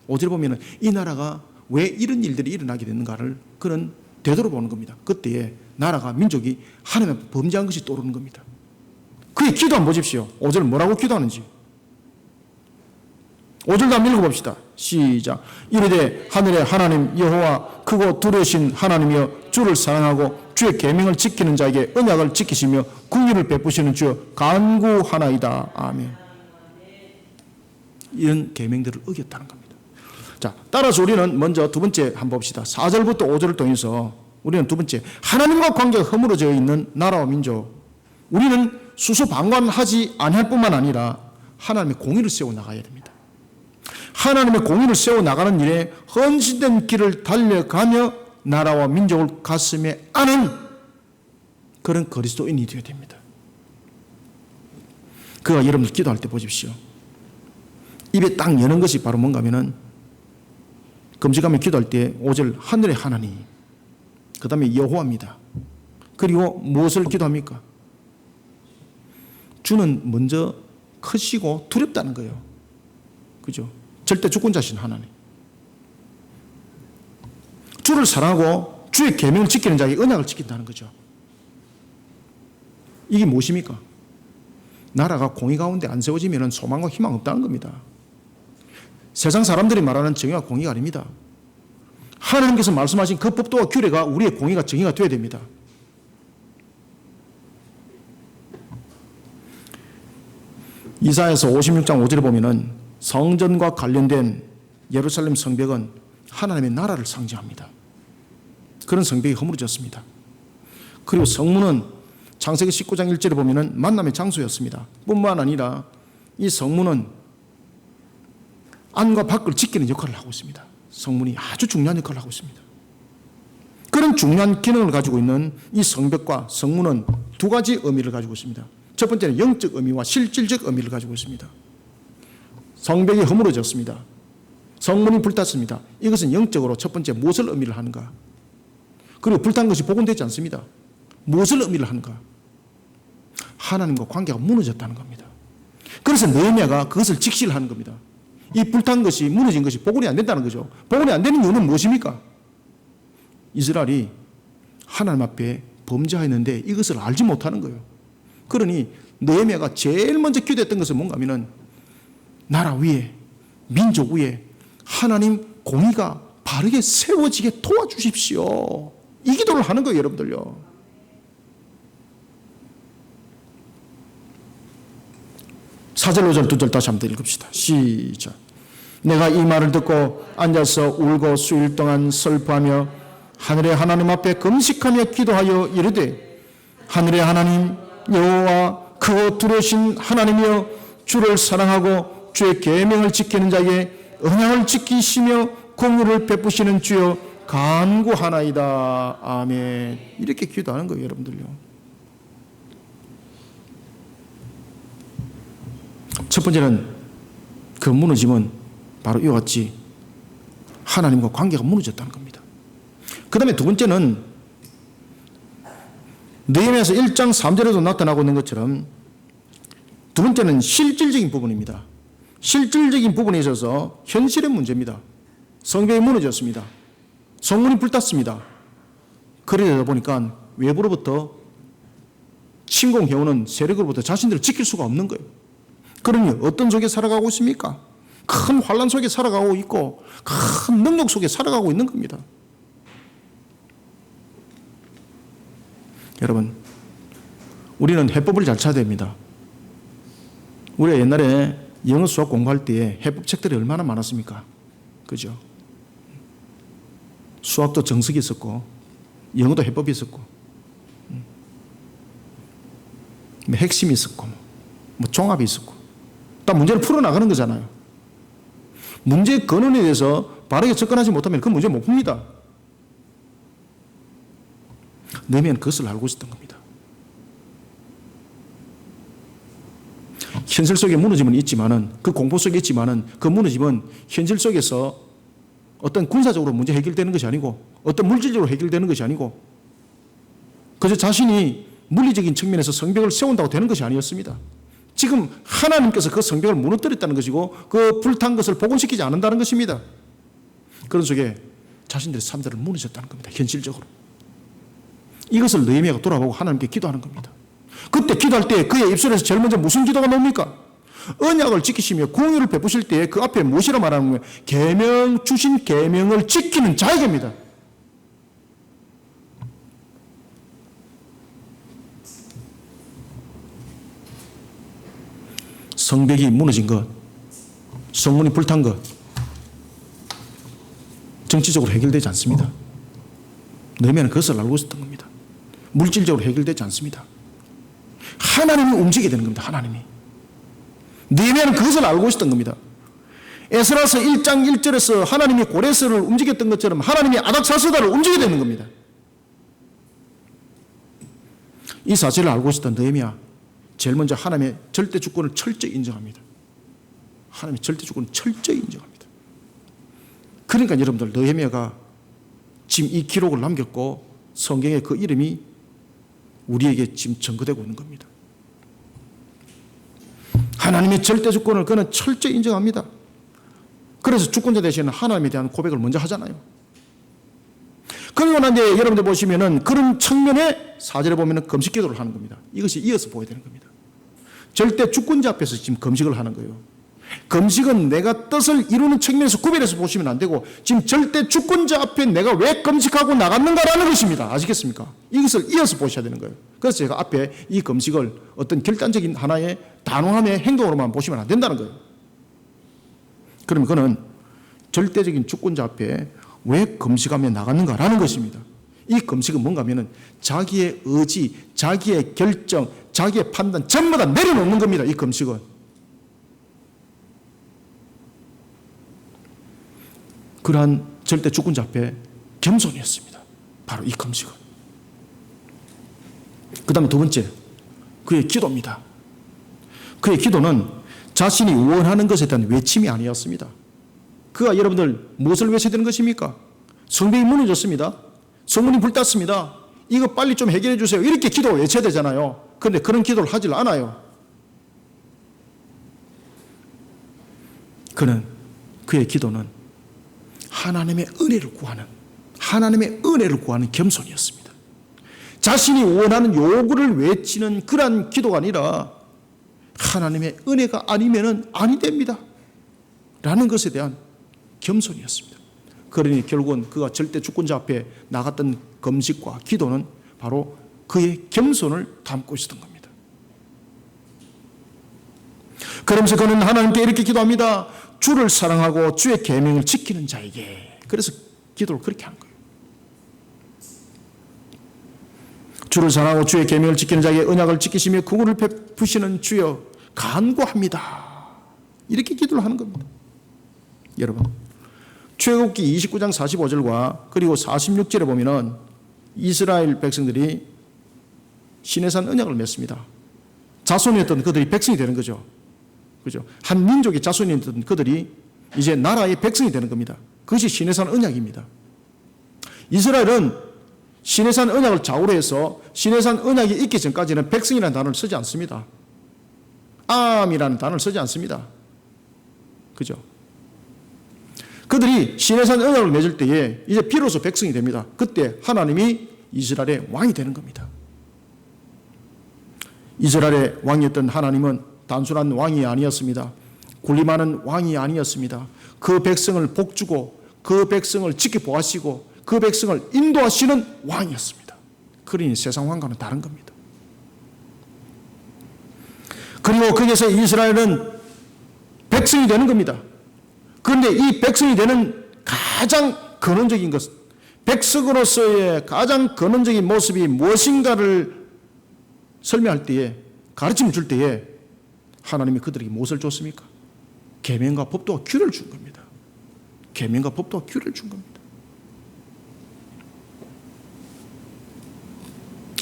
5절에 보면 이 나라가 왜 이런 일들이 일어나게 됐는가를 그는 되돌아보는 겁니다. 그때에 나라가, 민족이 하나님 앞에 범죄한 것이 떠오르는 겁니다. 그의 기도 한번 보십시오. 5절 뭐라고 기도하는지. 5절도 한번 읽어봅시다. 시작. 이르되 하늘의 하나님 여호와 크고 두려우신 하나님이여, 주를 사랑하고 주의 계명을 지키는 자에게 언약을 지키시며 긍휼을 베푸시는 주여 간구하나이다. 아멘. 이런 계명들을 어겼다는 겁니다. 자, 따라서 우리는 먼저 두 번째 한번 봅시다. 4절부터 5절을 통해서 우리는 두 번째, 하나님과 관계가 허물어져 있는 나라와 민족, 우리는 수수방관하지 아니할 뿐만 아니라 하나님의 공의를 세워나가야 됩니다. 하나님의 공의를 세워나가는 일에 헌신된 길을 달려가며 나라와 민족을 가슴에 안은 그런 그리스도인이 되어야 됩니다. 그가 여러분들 기도할 때 보십시오. 입에 딱 여는 것이 바로 뭔가 하면은, 금식하며 기도할 때 5절 하늘의 하나님, 그 다음에 여호와입니다. 그리고 무엇을 기도합니까? 주는 먼저 크시고 두렵다는 거예요. 그죠? 절대 주권자신 하나님. 주를 사랑하고 주의 계명을 지키는 자에게 언약을 지킨다는 거죠. 이게 무엇입니까? 나라가 공의 가운데 안 세워지면 소망과 희망 없다는 겁니다. 세상 사람들이 말하는 정의와 공의가 아닙니다. 하나님께서 말씀하신 그 법도와 규례가 우리의 공의가 정의가 되어야 됩니다. 이사야서 56장 5절에 보면은 성전과 관련된 예루살렘 성벽은 하나님의 나라를 상징합니다. 그런 성벽이 허물어졌습니다. 그리고 성문은 창세기 19장 1절에 보면은 만남의 장소였습니다. 뿐만 아니라 이 성문은 안과 밖을 지키는 역할을 하고 있습니다. 성문이 아주 중요한 역할을 하고 있습니다. 그런 중요한 기능을 가지고 있는 이 성벽과 성문은 두 가지 의미를 가지고 있습니다. 첫 번째는 영적 의미와 실질적 의미를 가지고 있습니다. 성벽이 허물어졌습니다. 성문이 불탔습니다. 이것은 영적으로 첫 번째 무엇을 의미를 하는가? 그리고 불탄 것이 복원되지 않습니다. 무엇을 의미를 하는가? 하나님과 관계가 무너졌다는 겁니다. 그래서 느헤미야가 그것을 직시를 하는 겁니다. 이 불탄 것이, 무너진 것이 복원이 안 된다는 거죠. 복원이 안 되는 이유는 무엇입니까? 이스라엘이 하나님 앞에 범죄하였는데 이것을 알지 못하는 거예요. 그러니 느헤미야가 제일 먼저 기도했던 것은 뭔가 하면은 나라 위에, 민족 위에 하나님 공의가 바르게 세워지게 도와주십시오. 이 기도를 하는 거예요, 여러분들요. 4절 5절 2절 다시 한번 읽읍시다. 시작. 내가 이 말을 듣고 앉아서 울고 수일 동안 슬퍼하며 하늘의 하나님 앞에 금식하며 기도하여 이르되 하늘의 하나님 여호와 크고 두려우신 하나님이여 주를 사랑하고 주의 계명을 지키는 자에게 언약을 지키시며 공의를 베푸시는 주여 간구하나이다. 아멘. 이렇게 기도하는 거예요, 여러분들요. 첫 번째는 그 무너짐은 바로 이와 같이 하나님과 관계가 무너졌다는 겁니다. 그 다음에 두 번째는 느헤미야서 1장 3절에도 나타나고 있는 것처럼 두 번째는 실질적인 부분입니다. 실질적인 부분에 있어서 현실의 문제입니다. 성벽이 무너졌습니다. 성문이 불탔습니다. 그러다 보니까 외부로부터 침공해오는 세력으로부터 자신들을 지킬 수가 없는 거예요. 그러니 어떤 속에 살아가고 있습니까? 큰 환란 속에 살아가고 있고 큰 능력 속에 살아가고 있는 겁니다. 여러분, 우리는 해법을 잘 찾아야 됩니다. 우리가 옛날에 영어 수학 공부할 때에 해법책들이 얼마나 많았습니까? 그죠? 수학도 정석이 있었고 영어도 해법이 있었고 핵심이 있었고 뭐 종합이 있었고 다 문제를 풀어나가는 거잖아요. 문제의 근원에 대해서 바르게 접근하지 못하면 그 문제 못 풉니다. 느헤미야는 그것을 알고 있었던 겁니다. 현실 속에 무너짐은 있지만은 그 공포 속에 있지만은 그 무너짐은 현실 속에서 어떤 군사적으로 문제 해결되는 것이 아니고 어떤 물질적으로 해결되는 것이 아니고 그저 자신이 물리적인 측면에서 성벽을 세운다고 되는 것이 아니었습니다. 지금 하나님께서 그 성벽을 무너뜨렸다는 것이고 그 불탄 것을 복원시키지 않는다는 것입니다. 그런 속에 자신들의 삶들을 무너졌다는 겁니다. 현실적으로. 이것을 느헤미야가 돌아보고 하나님께 기도하는 겁니다. 그때 기도할 때 그의 입술에서 제일 먼저 무슨 기도가 나옵니까? 언약을 지키시며 공의를 베푸실 때 그 앞에 무엇이라 말하는 거예요? 계명, 주신 계명을 지키는 자에게입니다. 성벽이 무너진 것, 성문이 불탄 것, 정치적으로 해결되지 않습니다. 느헤미야는 그것을 알고 있었던 겁니다. 물질적으로 해결되지 않습니다. 하나님이 움직이게 되는 겁니다. 하나님이. 느헤미야는 그것을 알고 있었던 겁니다. 에스라서 1장 1절에서 하나님이 고레스를 움직였던 것처럼 하나님이 아닥사스다를 움직이게 되는 겁니다. 이 사실을 알고 있었던 느헤미야 제일 먼저 하나님의 절대 주권을 철저히 인정합니다. 하나님의 절대 주권을 철저히 인정합니다. 그러니까 여러분들 느헤미야가 지금 이 기록을 남겼고 성경에 그 이름이 우리에게 지금 전거되고 있는 겁니다. 하나님의 절대 주권을 그는 철저히 인정합니다. 그래서 주권자 대신에 하나님에 대한 고백을 먼저 하잖아요. 그러고 난 뒤에 여러분들 보시면은 그런 측면에 4절에 보면은 금식 기도를 하는 겁니다. 이것이 이어서 보여야 되는 겁니다. 절대 주권자 앞에서 지금 금식을 하는 거예요. 금식은 내가 뜻을 이루는 측면에서 구별해서 보시면 안 되고 지금 절대 주권자 앞에 내가 왜 금식하고 나갔는가라는 것입니다. 아시겠습니까? 이것을 이어서 보셔야 되는 거예요. 그래서 제가 앞에 이 금식을 어떤 결단적인 하나의 단호함의 행동으로만 보시면 안 된다는 거예요. 그러면 그는 절대적인 주권자 앞에 왜 금식하며 나갔는가라는 것입니다. 이 금식은 뭔가 하면은 자기의 의지, 자기의 결정, 자기의 판단 전부 다 내려놓는 겁니다. 이 금식은. 그러한 절대 주권자 앞에 겸손이었습니다. 바로 이 금식은. 그 다음에 두 번째, 그의 기도입니다. 그의 기도는 자신이 원하는 것에 대한 외침이 아니었습니다. 그가 여러분들 무엇을 외쳐야 되는 것입니까? 성벽이 무너졌습니다. 성문이 불탔습니다. 이거 빨리 좀 해결해 주세요. 이렇게 기도 외쳐야 되잖아요. 그런데 그런 기도를 하질 않아요. 그의 기도는 하나님의 은혜를 구하는 겸손이었습니다. 자신이 원하는 요구를 외치는 그러한 기도가 아니라 하나님의 은혜가 아니면은 아니 됩니다. 라는 것에 대한 겸손이었습니다. 그러니 결국은 그가 절대 주권자 앞에 나갔던 금식과 기도는 바로 그의 겸손을 담고 있었던 겁니다. 그러면서 그는 하나님께 이렇게 기도합니다. 주를 사랑하고 주의 계명을 지키는 자에게. 그래서 기도를 그렇게 한 거예요. 주를 사랑하고 주의 계명을 지키는 자에게 언약을 지키시며 구원을 베푸시는 주여 간구합니다. 이렇게 기도를 하는 겁니다. 여러분, 출애굽기 29장 45절과 그리고 46절에 보면은 이스라엘 백성들이 시내산 언약을 맺습니다. 자손이었던 그들이 백성이 되는 거죠. 그죠? 한 민족의 자손이었던 그들이 이제 나라의 백성이 되는 겁니다. 그것이 시내산 언약입니다. 이스라엘은 시내산 언약을 좌우로 해서 시내산 언약이 있기 전까지는 백성이라는 단어를 쓰지 않습니다. 암이라는 단어를 쓰지 않습니다. 그죠? 그들이 시내산 언약을 맺을 때에 이제 비로소 백성이 됩니다. 그때 하나님이 이스라엘의 왕이 되는 겁니다. 이스라엘의 왕이었던 하나님은 단순한 왕이 아니었습니다. 군림하는 왕이 아니었습니다. 그 백성을 복주고 그 백성을 지켜보시고 그 백성을 인도하시는 왕이었습니다. 그러니 세상 왕과는 다른 겁니다. 그리고 거기에서 이스라엘은 백성이 되는 겁니다. 그런데 이 백성이 되는 가장 근원적인 것, 백성으로서의 가장 근원적인 모습이 무엇인가를 설명할 때에, 가르침을 줄 때에 하나님이 그들에게 무엇을 줬습니까? 계명과 법도와 규례를 준 겁니다. 계명과 법도와 규례를 준 겁니다.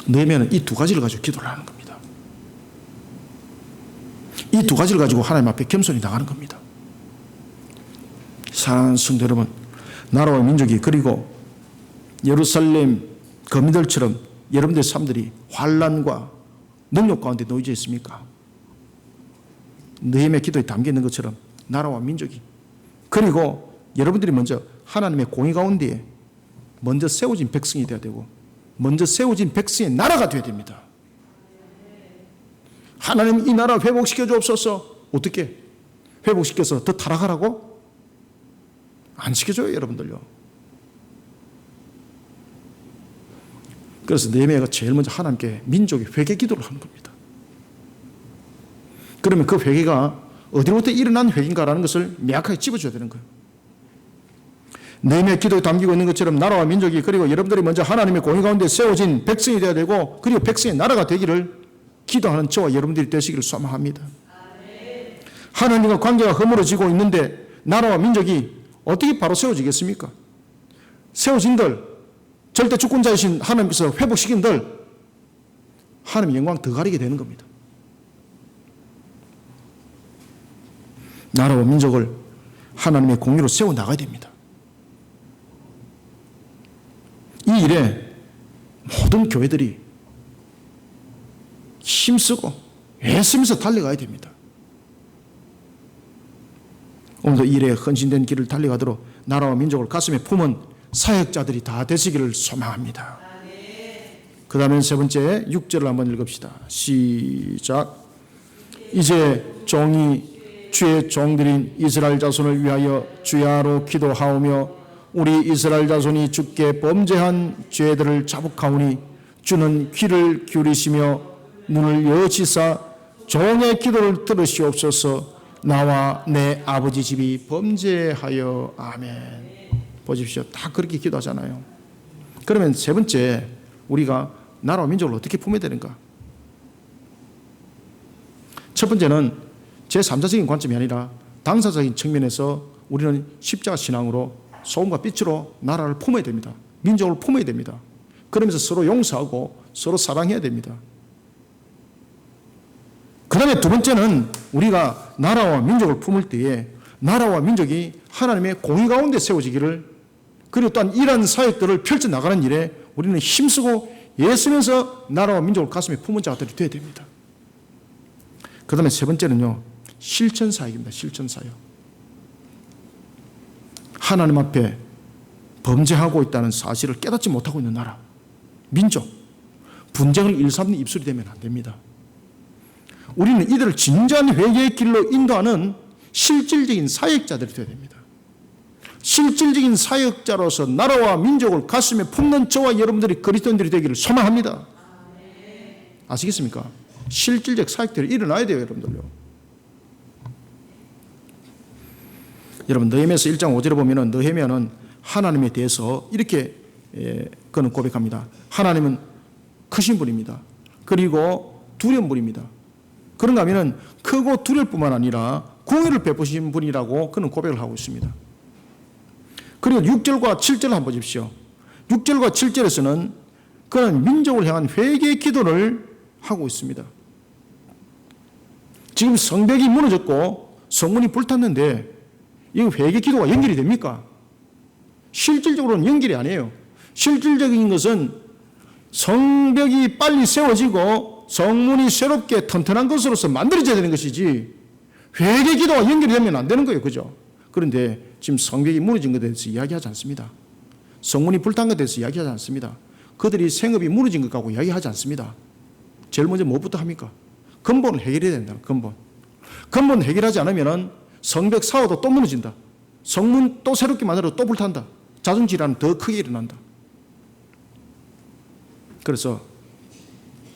느헤미야는 이 두 가지를 가지고 기도를 하는 겁니다. 이 두 가지를 가지고 하나님 앞에 겸손히 나가는 겁니다. 사랑하는 성도 여러분, 나라와 민족이 그리고 예루살렘 거민들처럼 여러분들의 삶들이 환난과 능력 가운데 놓여져 있습니까? 느헤미야 기도에 담겨 있는 것처럼 나라와 민족이 그리고 여러분들이 먼저 하나님의 공의 가운데 먼저 세워진 백성이 되어야 되고 먼저 세워진 백성의 나라가 되어야 됩니다. 하나님 이 나라 회복시켜 주옵소서. 어떻게? 회복시켜서 더 타락하라고? 안 시켜줘요, 여러분들요. 그래서 느헤미야가 제일 먼저 하나님께 민족의 회개 기도를 하는 겁니다. 그러면 그 회개가 어디로부터 일어난 회개인가라는 것을 명확하게 짚어줘야 되는 거예요. 느헤미야 기도에 담기고 있는 것처럼 나라와 민족이 그리고 여러분들이 먼저 하나님의 공의 가운데 세워진 백성이 되어야 되고 그리고 백성의 나라가 되기를 기도하는 저와 여러분들이 되시기를 소망합니다. 하나님과 관계가 허물어지고 있는데 나라와 민족이 어떻게 바로 세워지겠습니까? 세워진들, 절대 주권자이신 하나님께서 회복시킨들 하나님의 영광 더 가리게 되는 겁니다. 나라와 민족을 하나님의 공의로 세워나가야 됩니다. 이 일에 모든 교회들이 힘쓰고 애쓰면서 달려가야 됩니다. 오늘도 이 일에 헌신된 길을 달려가도록 나라와 민족을 가슴에 품은 사역자들이 다 되시기를 소망합니다. 그 다음에 세 번째 6절을 한번 읽읍시다. 시작. 이제 종이 주의 종들인 이스라엘 자손을 위하여 주야로 기도하오며 우리 이스라엘 자손이 주께 범죄한 죄들을 자복하오니 주는 귀를 기울이시며 눈을 여시사 종의 기도를 들으시옵소서. 나와 내 아버지 집이 범죄하여. 아멘. 보십시오. 다 그렇게 기도하잖아요. 그러면 세 번째, 우리가 나라와 민족을 어떻게 품어야 되는가? 첫 번째는 제3자적인 관점이 아니라 당사자적인 측면에서 우리는 십자가 신앙으로 소금과 빛으로 나라를 품어야 됩니다. 민족을 품어야 됩니다. 그러면서 서로 용서하고 서로 사랑해야 됩니다. 그 다음에 두 번째는 우리가 나라와 민족을 품을 때에 나라와 민족이 하나님의 공의 가운데 세워지기를, 그리고 또한 이러한 사역들을 펼쳐나가는 일에 우리는 힘쓰고 애쓰면서 나라와 민족을 가슴에 품은 자들이 되어야 됩니다. 그 다음에 세 번째는요, 실천사역입니다. 실천사역. 하나님 앞에 범죄하고 있다는 사실을 깨닫지 못하고 있는 나라, 민족, 분쟁을 일삼는 입술이 되면 안 됩니다. 우리는 이들을 진정한 회개의 길로 인도하는 실질적인 사역자들이 되어야 됩니다. 실질적인 사역자로서 나라와 민족을 가슴에 품는 저와 여러분들이 그리스도인들이 되기를 소망합니다. 아시겠습니까? 실질적 사역들이 일어나야 돼요, 여러분들요. 여러분, 느헤미야서 1장 5절에 보면은 느헤미야는 하나님에 대해서 이렇게 그는 고백합니다. 하나님은 크신 분입니다. 그리고 두려운 분입니다. 그런가 하면은 크고 두려울 뿐만 아니라 공의를 베푸신 분이라고 그는 고백을 하고 있습니다. 그리고 6절과 7절을 한번 보십시오. 6절과 7절에서는 그는 민족을 향한 회개의 기도를 하고 있습니다. 지금 성벽이 무너졌고 성문이 불탔는데 이거 회개 기도가 연결이 됩니까? 실질적으로는 연결이 아니에요. 실질적인 것은 성벽이 빨리 세워지고 성문이 새롭게 튼튼한 것으로서 만들어져야 되는 것이지 회개 기도가 연결이 되면 안 되는 거예요. 그죠? 그런데 지금 성벽이 무너진 것에 대해서 이야기하지 않습니다. 성문이 불탄 것에 대해서 이야기하지 않습니다. 그들이 생업이 무너진 것 갖고 이야기하지 않습니다. 제일 먼저 무엇부터 합니까? 근본을 해결해야 된다. 근본 해결하지 않으면 성벽 사워도 또 무너진다. 성문 또 새롭게 만들어 또 불탄다. 자존질환은 더 크게 일어난다. 그래서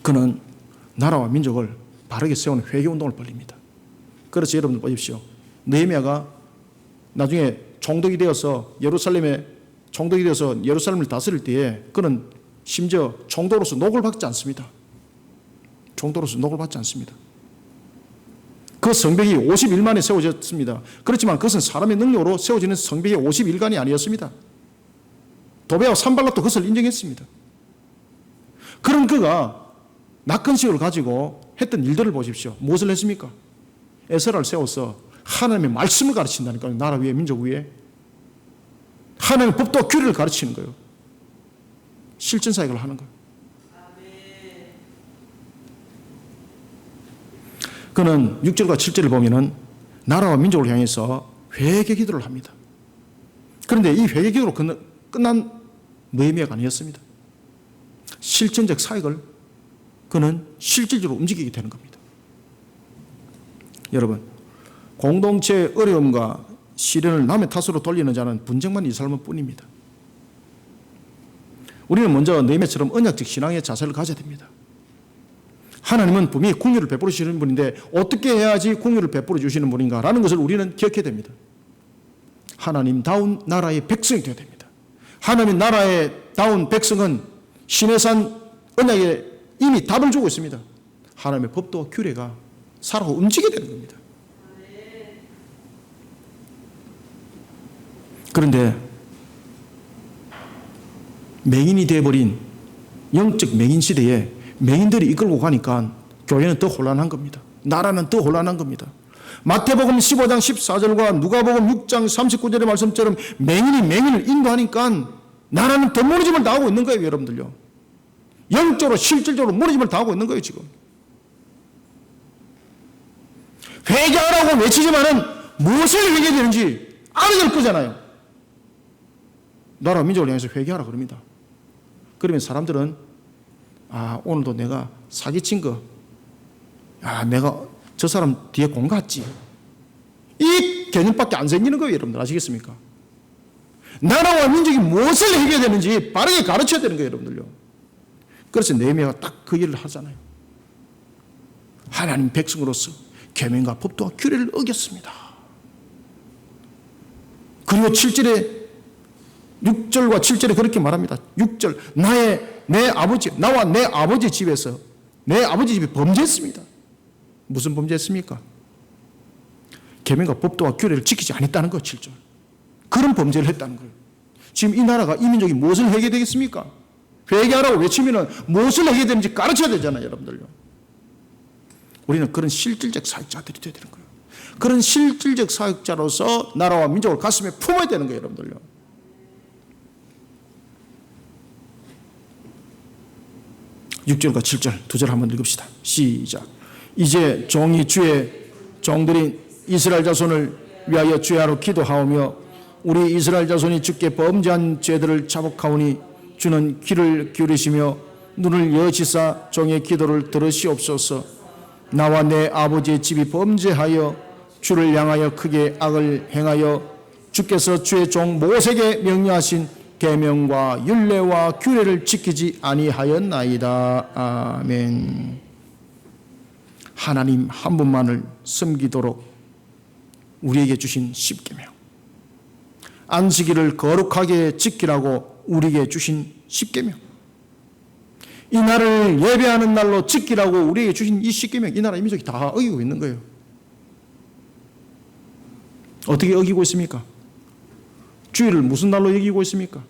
그는 나라와 민족을 바르게 세우는 회개운동을 벌립니다. 그래서 여러분들 보십시오. 느헤미야가 나중에 총독이 되어서 예루살렘을 다스릴 때에 그는 심지어 총독으로서 녹을 받지 않습니다. 총독으로서 녹을 받지 않습니다. 그 성벽이 50일 만에 세워졌습니다. 그렇지만 그것은 사람의 능력으로 세워지는 성벽의 50일간이 아니었습니다. 도베와 산발락도 그것을 인정했습니다. 그런 그가 낙헌식을 가지고 했던 일들을 보십시오. 무엇을 했습니까? 에스라를 세워서 하나님의 말씀을 가르친다니까요. 나라 위에, 민족 위에. 하나님의 법도와 규례를 가르치는 거예요. 실천사역을 하는 거예요. 그는 6절과 7절을 보면은 나라와 민족을 향해서 회개 기도를 합니다. 그런데 이 회개 기도로 끝난 느헤미야가 아니었습니다. 실천적 사역을 그는 실질적으로 움직이게 되는 겁니다. 여러분, 공동체의 어려움과 시련을 남의 탓으로 돌리는 자는 분쟁만 이 삶은 뿐입니다. 우리는 먼저 느헤미야처럼 언약적 신앙의 자세를 가져야 됩니다. 하나님은 분명히 공의를 베풀어 주시는 분인데 어떻게 해야지 공의를 베풀어 주시는 분인가라는 것을 우리는 기억해야 됩니다. 하나님다운 나라의 백성이 되어야 됩니다. 하나님 나라의 다운 백성은 시내산 언약에 이미 답을 주고 있습니다. 하나님의 법도와 규례가 살아고 움직여야 되는 겁니다. 그런데 맹인이 되어버린 영적 맹인 시대에 맹인들이 이끌고 가니까 교회는 더 혼란한 겁니다. 나라는 더 혼란한 겁니다. 마태복음 15장 14절과 누가복음 6장 39절의 말씀처럼 맹인이 맹인을 인도하니까 나라는 더 무너짐을 당하고 있는 거예요, 여러분들요. 영적으로 실질적으로 무너짐을 당하고 있는 거예요, 지금. 회개하라고 외치지만은 무엇을 회개해야 되는지 알아야 될 거잖아요. 나라 민족을 향해서 회개하라 그럽니다. 그러면 사람들은 오늘도 내가 사기친 거, 내가 저 사람 뒤에 공 갔지. 이 개념밖에 안 생기는 거예요. 여러분들 아시겠습니까? 나라와 민족이 무엇을 해야 되는지 바르게 가르쳐야 되는 거예요. 여러분들요. 그래서 느헤미야가 딱 그 일을 하잖아요. 하나님 백성으로서 계명과 법도와 규례를 어겼습니다. 그리고 7절에 6절과 7절에 그렇게 말합니다. 6절 나와 내 아버지 집에서 내 아버지 집이 범죄했습니다. 무슨 범죄했습니까? 계명과 법도와 규례를 지키지 않았다는 거예요. 7절. 그런 범죄를 했다는 거예요. 지금 이 나라가 이 민족이 무엇을 해야 되겠습니까? 회개하라고 외치면 무엇을 해야 되는지 가르쳐야 되잖아요. 여러분들요. 우리는 그런 실질적 사역자들이 되어야 되는 거예요. 그런 실질적 사역자로서 나라와 민족을 가슴에 품어야 되는 거예요. 여러분들요. (6절과 7절) 두 절 한번 읽읍시다. 시작. 이제 종이 주의 종들인 이스라엘 자손을 위하여 주야로 기도하오며 우리 이스라엘 자손이 주께 범죄한 죄들을 자복하오니 주는 귀를 기울이시며 눈을 여시사 종의 기도를 들으시옵소서. 나와 내 아버지의 집이 범죄하여 주를 향하여 크게 악을 행하여 주께서 주의 종 모세에게 명령하신 계명과 율례와 규례를 지키지 아니하였나이다. 아멘. 하나님 한 분만을 섬기도록 우리에게 주신 십계명, 안식일을 거룩하게 지키라고 우리에게 주신 십계명, 이 날을 예배하는 날로 지키라고 우리에게 주신 이 십계명, 이 나라 이 민족이 다 어기고 있는 거예요. 어떻게 어기고 있습니까? 주일을 무슨 날로 여기고 있습니까?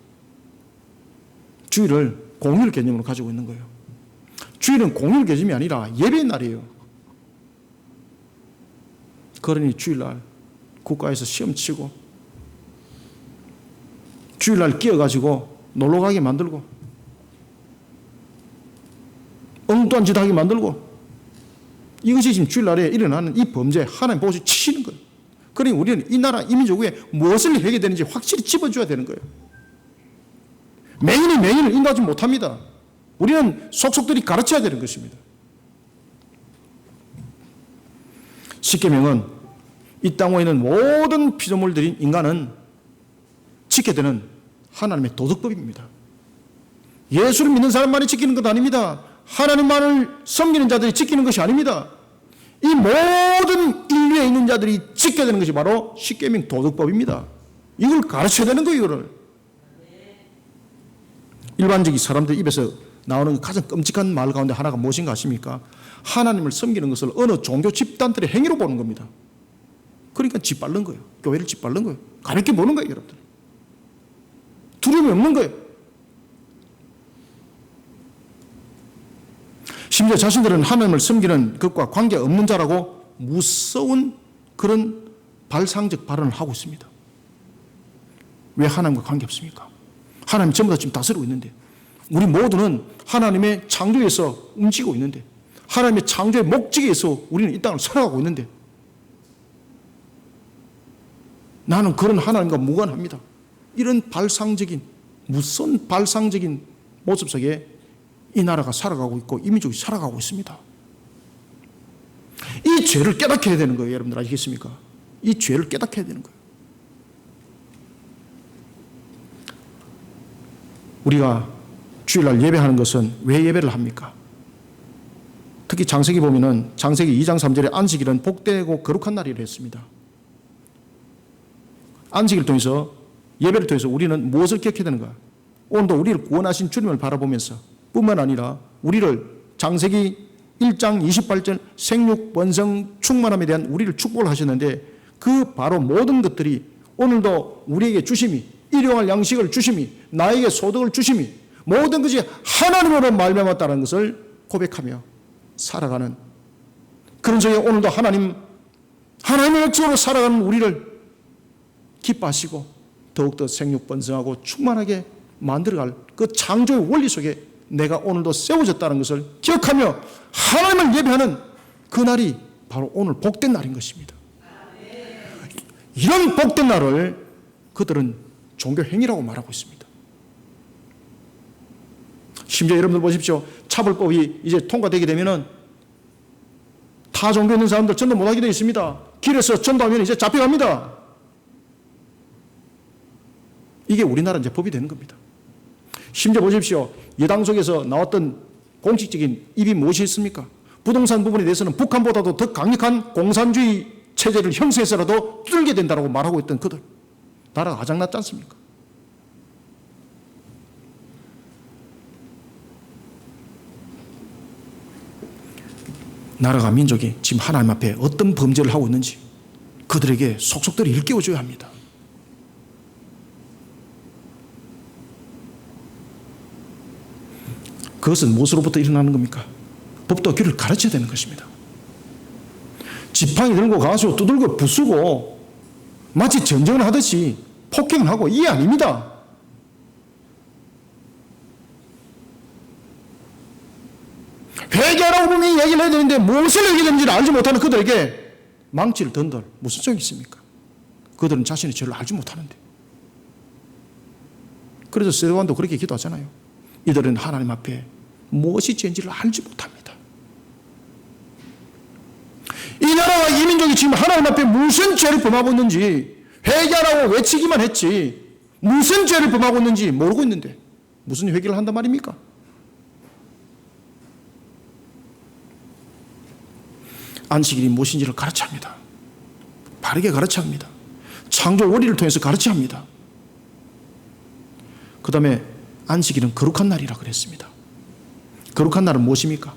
주일을 공휴일 개념으로 가지고 있는 거예요. 주일은 공휴일 개념이 아니라 예배의 날이에요. 그러니 주일날 국가에서 시험 치고 주일날 끼어가지고 놀러가게 만들고 엉뚱한 짓 하게 만들고, 이것이 지금 주일날에 일어나는 이 범죄, 하나님 보고서 치시는 거예요. 그러니 우리는 이 나라 이 민족 위에 무엇을 해야 되는지 확실히 집어줘야 되는 거예요. 맹인이 맹인을 인도하지 못합니다. 우리는 속속들이 가르쳐야 되는 것입니다. 십계명은 이 땅 위에 있는 모든 피조물들인 인간은 지켜야 되는 하나님의 도덕법입니다. 예수를 믿는 사람만이 지키는 것 아닙니다. 하나님만을 섬기는 자들이 지키는 것이 아닙니다. 이 모든 인류에 있는 자들이 지켜야 되는 것이 바로 십계명 도덕법입니다. 이걸 가르쳐야 되는 거예요. 이거를. 일반적인 사람들 입에서 나오는 가장 끔찍한 말 가운데 하나가 무엇인가 아십니까? 하나님을 섬기는 것을 어느 종교 집단들의 행위로 보는 겁니다. 그러니까 짓밟는 거예요. 교회를 짓밟는 거예요. 가볍게 보는 거예요. 여러분들. 두려움이 없는 거예요. 심지어 자신들은 하나님을 섬기는 것과 관계없는 자라고 무서운 그런 발상적 발언을 하고 있습니다. 왜 하나님과 관계없습니까? 하나님 전부 다 지금 다스리고 있는데, 우리 모두는 하나님의 창조에서 움직이고 있는데, 하나님의 창조의 목적에서 우리는 이 땅을 살아가고 있는데, 나는 그런 하나님과 무관합니다. 이런 발상적인, 무서운 발상적인 모습 속에 이 나라가 살아가고 있고 이 민족이 살아가고 있습니다. 이 죄를 깨닫게 해야 되는 거예요. 여러분들 아시겠습니까? 이 죄를 깨닫게 해야 되는 거예요. 우리가 주일날 예배하는 것은 왜 예배를 합니까? 특히 창세기 보면은 창세기 2장 3절에 안식일은 복되고 거룩한 날이라 했습니다. 안식일을 통해서, 예배를 통해서 우리는 무엇을 기억해야 되는가? 오늘도 우리를 구원하신 주님을 바라보면서 뿐만 아니라 우리를 창세기 1장 28절 생육 번성 충만함에 대한 우리를 축복을 하셨는데, 그 바로 모든 것들이 오늘도 우리에게 주심이, 일용할 양식을 주심이, 나에게 소득을 주심이, 모든 것이 하나님으로 말미암았다는 것을 고백하며 살아가는 그런 속에 오늘도 하나님의 백성으로 살아가는 우리를 기뻐하시고 더욱더 생육 번성하고 충만하게 만들어갈 그 창조의 원리 속에 내가 오늘도 세워졌다는 것을 기억하며 하나님을 예배하는 그 날이 바로 오늘 복된 날인 것입니다. 이런 복된 날을 그들은 종교 행위라고 말하고 있습니다. 심지어 여러분들 보십시오. 차별법이 이제 통과되게 되면은 타 종교 있는 사람들 전도 못하게 되어 있습니다. 길에서 전도하면 이제 잡혀갑니다. 이게 우리나라 이제 법이 되는 겁니다. 심지어 보십시오. 여당 속에서 나왔던 공식적인 입이 무엇이 있습니까? 부동산 부분에 대해서는 북한보다도 더 강력한 공산주의 체제를 형성해서라도 뚫게 된다고 말하고 있던 그들. 나라가 가장났지 않습니까? 나라가 민족이 지금 하나님 앞에 어떤 범죄를 하고 있는지 그들에게 속속들이 일깨워줘야 합니다. 그것은 무엇으로부터 일어나는 겁니까? 법도와 규를 가르쳐야 되는 것입니다. 지팡이 들고 가서 두들겨 부수고 마치 전쟁을 하듯이 폭행을 하고 이게 아닙니다. 회개하라고 분명히 얘기를 해야 되는데 무엇을 얘기해야 되는지를 알지 못하는 그들에게 망치를 던들 무슨 소용이 있습니까? 그들은 자신의 죄를 알지 못하는데. 그래서 스데반도 그렇게 기도하잖아요. 이들은 하나님 앞에 무엇이 죄인지를 알지 못합니다. 이 나라와 이 민족이 지금 하나님 앞에 무슨 죄를 범하고 있는지 회개하라고 외치기만 했지 무슨 죄를 범하고 있는지 모르고 있는데 무슨 회개를 한단 말입니까? 안식일이 무엇인지를 가르쳐야 합니다. 바르게 가르쳐야 합니다. 창조 원리를 통해서 가르쳐야 합니다. 그 다음에 안식일은 거룩한 날이라 그랬습니다. 거룩한 날은 무엇입니까?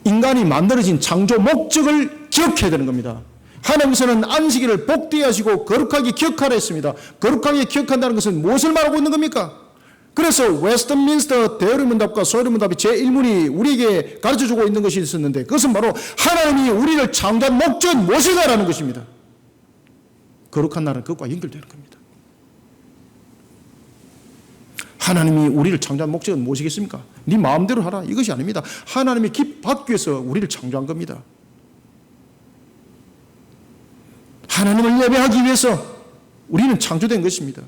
인간이 만들어진 창조 목적을 기억해야 되는 겁니다. 하나님께서는 안식일을 복되게 하시고 거룩하게 기억하라 했습니다. 거룩하게 기억한다는 것은 무엇을 말하고 있는 겁니까? 그래서 웨스트민스터 대의문답과 소의문답의 제1문이 우리에게 가르쳐주고 있는 것이 있었는데 그것은 바로 하나님이 우리를 창조한 목적은 무엇인가라는 것입니다. 거룩한 날은 그것과 연결되는 겁니다. 하나님이 우리를 창조한 목적은 무엇이겠습니까? 네 마음대로 하라 이것이 아닙니다. 하나님이 기뻐하기 위해서 우리를 창조한 겁니다. 하나님을 예배하기 위해서 우리는 창조된 것입니다.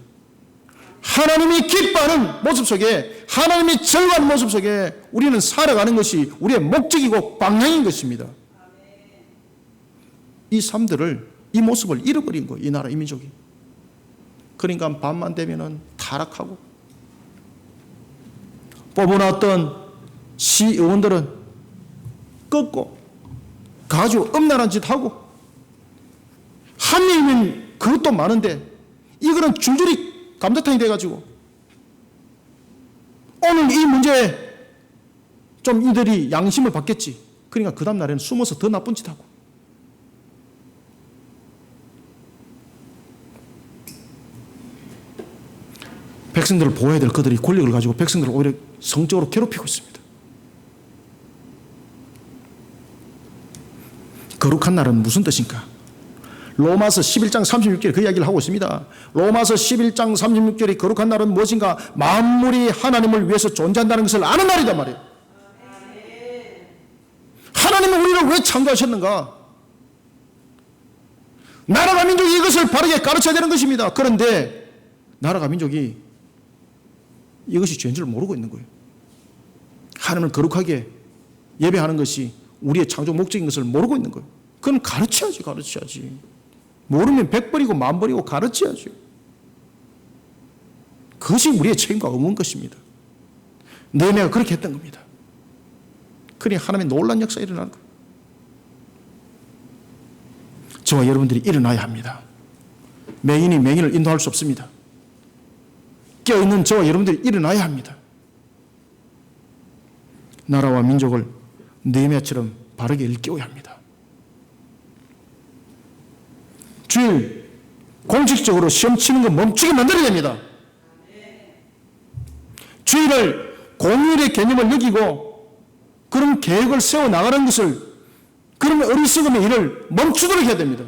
하나님이 기뻐하는 모습 속에 하나님이 즐거워하는 모습 속에 우리는 살아가는 것이 우리의 목적이고 방향인 것입니다. 이 삶들을 이 모습을 잃어버린 거예요. 이 나라 이 민족이. 그러니까 밤만 되면은 타락하고 뽑아놨던 시의원들은 꺾고 아주 음란한 짓 하고 한 명이면 그것도 많은데 이거는 줄줄이 감자탕이 돼가지고 오늘 이 문제에 좀 이들이 양심을 받겠지. 그러니까 그 다음 날에는 숨어서 더 나쁜 짓 하고 백성들을 보호해야 될 그들이 권력을 가지고 백성들을 오히려 성적으로 괴롭히고 있습니다. 거룩한 날은 무슨 뜻인가? 로마서 11장 36절에 그 이야기를 하고 있습니다. 로마서 11장 36절에 거룩한 날은 무엇인가? 만물이 하나님을 위해서 존재한다는 것을 아는 날이단 말이에요. 하나님은 우리를 왜 창조하셨는가? 나라가 민족이 이것을 바르게 가르쳐야 되는 것입니다. 그런데 나라가 민족이 이것이 죄인 줄 모르고 있는 거예요. 하나님을 거룩하게 예배하는 것이 우리의 창조 목적인 것을 모르고 있는 거예요. 그건 가르쳐야지. 모르면 100번이고 1000번이고 가르쳐야죠. 그것이 우리의 책임과 의무인 것입니다. 느헤미야가 그렇게 했던 겁니다. 그러니 하나님의 놀라운 역사가 일어나는 거예요. 저와 여러분들이 일어나야 합니다. 맹인이 맹인을 인도할 수 없습니다. 깨어있는 저와 여러분들이 일어나야 합니다. 나라와 민족을 느헤미야처럼 바르게 일깨워야 합니다. 주일 공식적으로 시험 치는 거 멈추게 만들어야 됩니다. 주일을 공휴일의 개념을 여기고 그런 계획을 세워나가는 것을 그런 어리석음의 일을 멈추도록 해야 됩니다.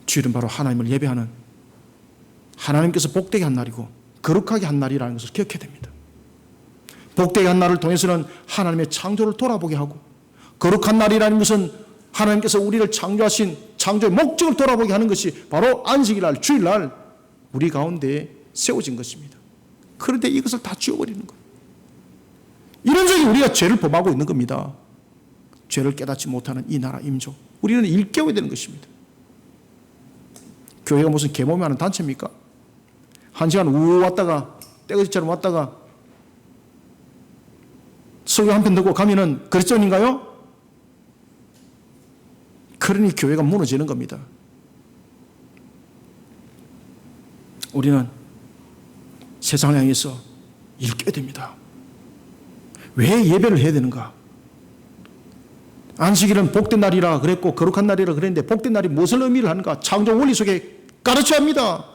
주일은 바로 하나님을 예배하는 하나님께서 복되게 한 날이고 거룩하게 한 날이라는 것을 기억해야 됩니다. 복되게 한 날을 통해서는 하나님의 창조를 돌아보게 하고 거룩한 날이라는 것은 하나님께서 우리를 창조하신 창조의 목적을 돌아보게 하는 것이 바로 안식일날 주일날 우리 가운데 세워진 것입니다. 그런데 이것을 다 지워버리는 거예요. 이런 적이 우리가 죄를 범하고 있는 겁니다. 죄를 깨닫지 못하는 이 나라 민족, 우리는 일깨워야 되는 것입니다. 교회가 무슨 개몸이 하는 단체입니까? 한 시간 우 왔다가 떼거지처럼 왔다가 설교 한 편 듣고 가면은 그리스도인인가요? 그러니 교회가 무너지는 겁니다. 우리는 세상을 향해서 일깨워야 됩니다. 왜 예배를 해야 되는가? 안식일은 복된 날이라 그랬고 거룩한 날이라 그랬는데 복된 날이 무슨 의미를 하는가? 창조 원리 속에 가르쳐야 합니다.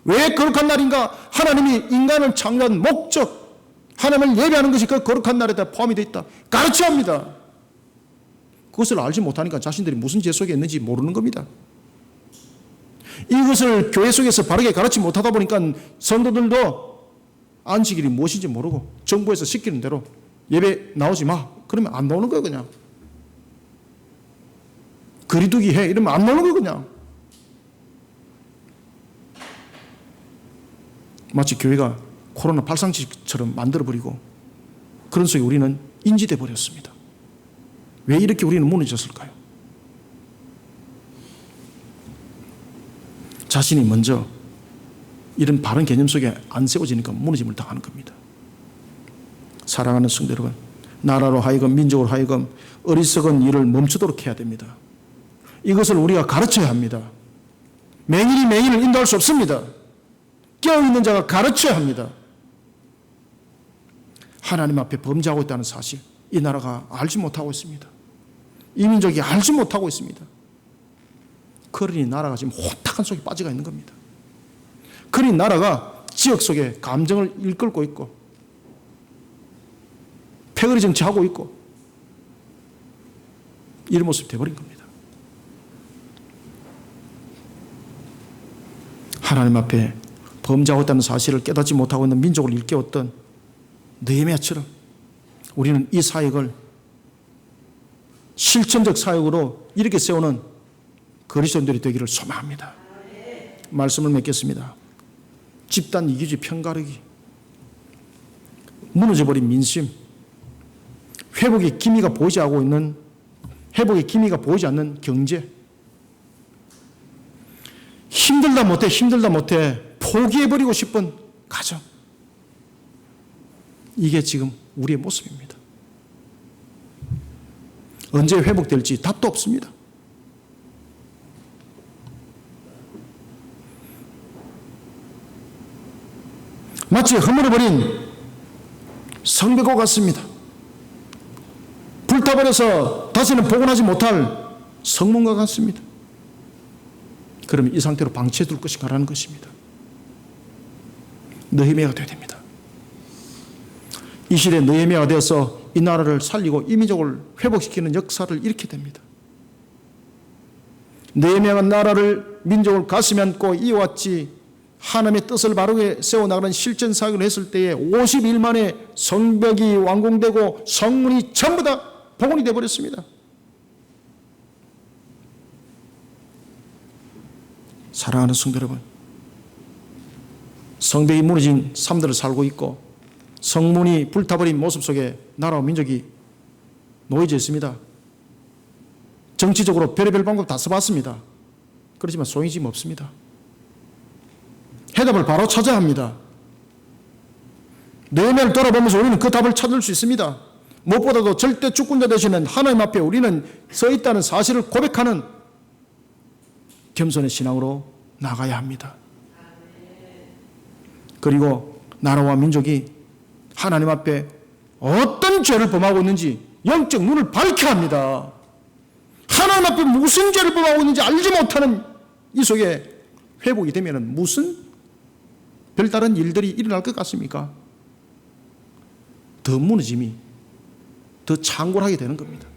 왜 거룩한 날인가? 하나님이 인간을 창조한 목적, 하나님을 예배하는 것이 그 거룩한 날에다 포함이 되어 있다. 가르쳐야 합니다. 그것을 알지 못하니까 자신들이 무슨 죄 속에 있는지 모르는 겁니다. 이것을 교회 속에서 바르게 가르치지 못하다 보니까 성도들도 안식일이 무엇인지 모르고 정부에서 시키는 대로 예배 나오지 마. 그러면 안 나오는 거예요, 그냥. 거리두기 해. 이러면 안 나오는 거예요, 그냥. 마치 교회가 코로나 발상지처럼 만들어버리고 그런 속에 우리는 인지돼 버렸습니다. 왜 이렇게 우리는 무너졌을까요? 자신이 먼저 이런 바른 개념 속에 안 세워지니까 무너짐을 당하는 겁니다. 사랑하는 성도 여러분, 나라로 하여금 민족으로 하여금 어리석은 일을 멈추도록 해야 됩니다. 이것을 우리가 가르쳐야 합니다. 맹인이 맹인을 인도할 수 없습니다. 깨어있는 자가 가르쳐야 합니다. 하나님 앞에 범죄하고 있다는 사실, 이 나라가 알지 못하고 있습니다. 이 민족이 알지 못하고 있습니다. 그러니 나라가 지금 혼탁한 속에 빠져가 있는 겁니다. 그러니 나라가 지역 속에 감정을 이끌고 있고 패거리 정치하고 있고 이런 모습이 되어버린 겁니다. 하나님 앞에 범죄하고 있다는 사실을 깨닫지 못하고 있는 민족을 일깨웠던 느헤미야처럼 우리는 이 사역을 실천적 사역으로 이렇게 세우는 그리스도인들이 되기를 소망합니다. 말씀을 맺겠습니다. 집단 이기주의 편가르기, 무너져버린 민심, 회복의 기미가 보이지 않는 경제, 힘들다 못해 포기해버리고 싶은 가정, 이게 지금 우리의 모습입니다. 언제 회복될지 답도 없습니다. 마치 허물어버린 성벽과 같습니다. 불타버려서 다시는 복원하지 못할 성문과 같습니다. 그러면 이 상태로 방치해둘 것인가라는 것입니다. 느헤미야가 되어야 됩니다. 이 시대에 느헤미야가 되어서 이 나라를 살리고 이 민족을 회복시키는 역사를 일으켜야 됩니다. 느헤미야가 나라를, 민족을 가슴에 안고 이어왔지, 하나님의 뜻을 바르게 세워나가는 실전 사역을 했을 때에 50일 만에 성벽이 완공되고 성문이 전부 다 복원이 되어버렸습니다. 사랑하는 성도 여러분, 성벽이 무너진 삶들을 살고 있고 성문이 불타버린 모습 속에 나라와 민족이 놓여져 있습니다. 정치적으로 별의별 방법 다 써봤습니다. 그렇지만 소용이 지금 없습니다. 해답을 바로 찾아야 합니다. 느헤미야를 돌아보면서 우리는 그 답을 찾을 수 있습니다. 무엇보다도 절대 주권자 되시는 하나님 앞에 우리는 서 있다는 사실을 고백하는 겸손의 신앙으로 나가야 합니다. 그리고 나라와 민족이 하나님 앞에 어떤 죄를 범하고 있는지 영적 눈을 밝혀야 합니다. 하나님 앞에 무슨 죄를 범하고 있는지 알지 못하는 이 속에 회복이 되면 무슨 별다른 일들이 일어날 것 같습니까? 더 무너짐이 더 창궐하게 되는 겁니다.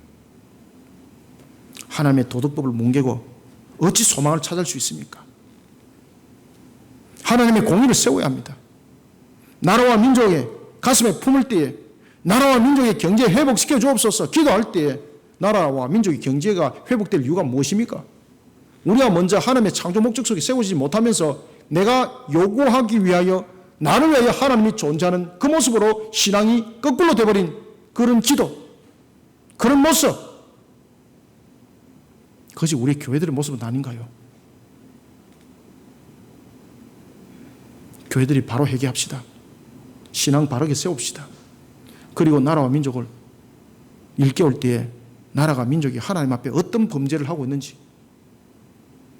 하나님의 도덕법을 뭉개고 어찌 소망을 찾을 수 있습니까? 하나님의 공의를 세워야 합니다. 나라와 민족의 가슴에 품을 때에, 나라와 민족의 경제 회복시켜 주옵소서 기도할 때에 나라와 민족의 경제가 회복될 이유가 무엇입니까? 우리가 먼저 하나님의 창조 목적 속에 세워지지 못하면서 내가 요구하기 위하여 나를 위하여 하나님이 존재하는 그 모습으로 신앙이 거꾸로 되어버린 그런 기도, 그런 모습, 그것이 우리 교회들의 모습은 아닌가요? 교회들이 바로 회개합시다. 신앙 바르게 세웁시다. 그리고 나라와 민족을 일깨울 때에 나라가 민족이 하나님 앞에 어떤 범죄를 하고 있는지,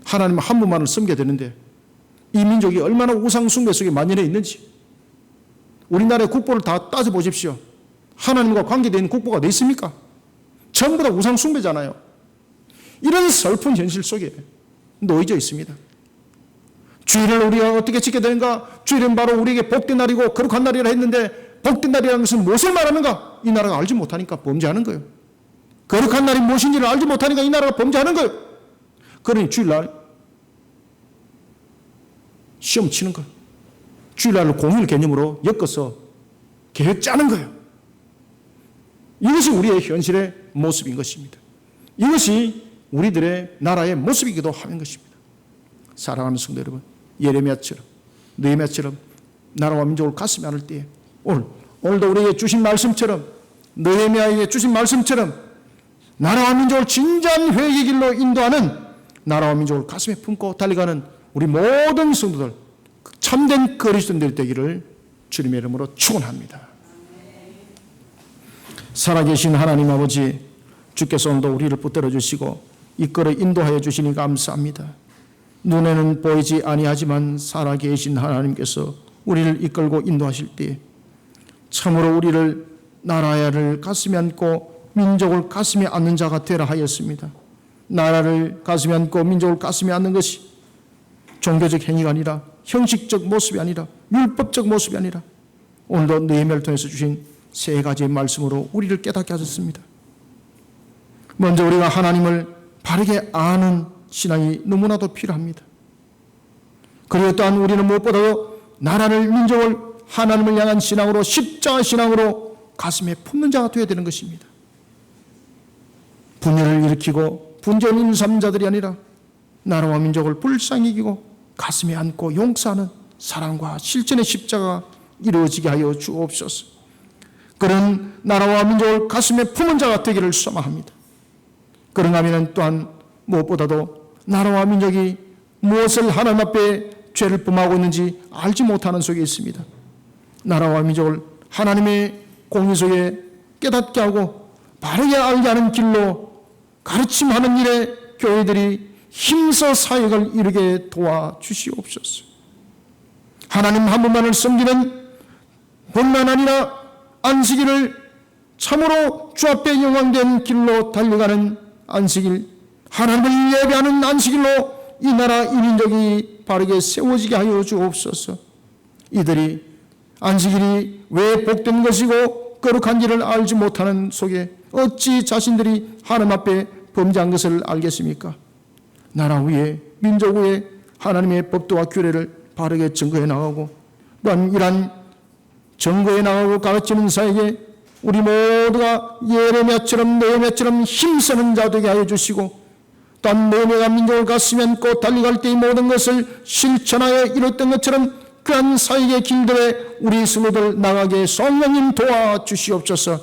하나님 한 분만을 섬겨야 되는데 이 민족이 얼마나 우상 숭배 속에 만연해 있는지, 우리나라의 국보를 다 따져보십시오. 하나님과 관계된 국보가 어디 있습니까? 전부 다 우상 숭배잖아요. 이런 슬픈 현실 속에 놓여져 있습니다. 주일을 우리가 어떻게 지켜야 되는가? 주일은 바로 우리에게 복된 날이고 거룩한 날이라 했는데, 복된 날이라는 것은 무엇을 말하는가? 이 나라가 알지 못하니까 범죄하는 거예요. 거룩한 날이 무엇인지를 알지 못하니까 이 나라가 범죄하는 거예요. 그러니 주일날 시험 치는 거예요. 주일날을 공휴일 개념으로 엮어서 계획 짜는 거예요. 이것이 우리의 현실의 모습인 것입니다. 이것이 우리들의 나라의 모습이기도 하는 것입니다. 사랑하는 성도 여러분, 예레미야처럼, 느헤미야처럼 나라와 민족을 가슴에 안을 때에 오늘도 우리에게 주신 말씀처럼, 느헤미야에게 주신 말씀처럼 나라와 민족을 진지한 회개의 길로 인도하는, 나라와 민족을 가슴에 품고 달려가는 우리 모든 성도들, 참된 그리스도인들 되기를 주님의 이름으로 축원합니다. 살아계신 하나님 아버지, 주께서 오늘도 우리를 붙들어 주시고 이끌어 인도하여 주시니 감사합니다. 눈에는 보이지 아니하지만 살아계신 하나님께서 우리를 이끌고 인도하실 때 참으로 우리를, 나라를 가슴에 안고 민족을 가슴에 안는 자가 되라 하였습니다. 나라를 가슴에 안고 민족을 가슴에 안는 것이 종교적 행위가 아니라, 형식적 모습이 아니라, 율법적 모습이 아니라, 오늘도 느헤미야를 통해서 주신 세 가지의 말씀으로 우리를 깨닫게 하셨습니다. 먼저 우리가 하나님을 바르게 아는 신앙이 너무나도 필요합니다. 그리고 또한 우리는 무엇보다도 나라를, 민족을 하나님을 향한 신앙으로, 십자가 신앙으로 가슴에 품는 자가 되어야 되는 것입니다. 분열을 일으키고 분쟁을 일삼는 자들이 아니라 나라와 민족을 불쌍히 여기고 가슴에 안고 용서하는 사랑과 실천의 십자가가 이루어지게 하여 주옵소서. 그런 나라와 민족을 가슴에 품은 자가 되기를 소망합니다. 그런가 하면 또한 무엇보다도 나라와 민족이 무엇을 하나님 앞에 죄를 범하고 있는지 알지 못하는 속에 있습니다. 나라와 민족을 하나님의 공의 속에 깨닫게 하고 바르게 알게 하는 길로 가르침하는 일에 교회들이 힘써 사역을 이루게 도와주시옵소서. 하나님 한 분만을 섬기는 뿐만 아니라 안식일을 참으로 주 앞에 영광된 길로 달려가는 안식일, 하나님을 예배하는 안식일로 이 나라, 이 민족이 바르게 세워지게 하여 주옵소서. 이들이 안식일이 왜 복된 것이고 거룩한지를 알지 못하는 속에 어찌 자신들이 하나님 앞에 범죄한 것을 알겠습니까? 나라 위에, 민족 위에 하나님의 법도와 규례를 바르게 증거해 나가고, 또한 이러한 증거해 나가고 가르치는 사에게 우리 모두가 예레미야처럼, 느헤미야처럼 힘쓰는 자 되게 하여 주시고, 또한 느헤미야가 민족을 가슴에 안고 달려갈 때의 모든 것을 실천하여 이뤘던 것처럼 그한 사역의 길들에 우리 성도들 나가게 성령님 도와주시옵소서.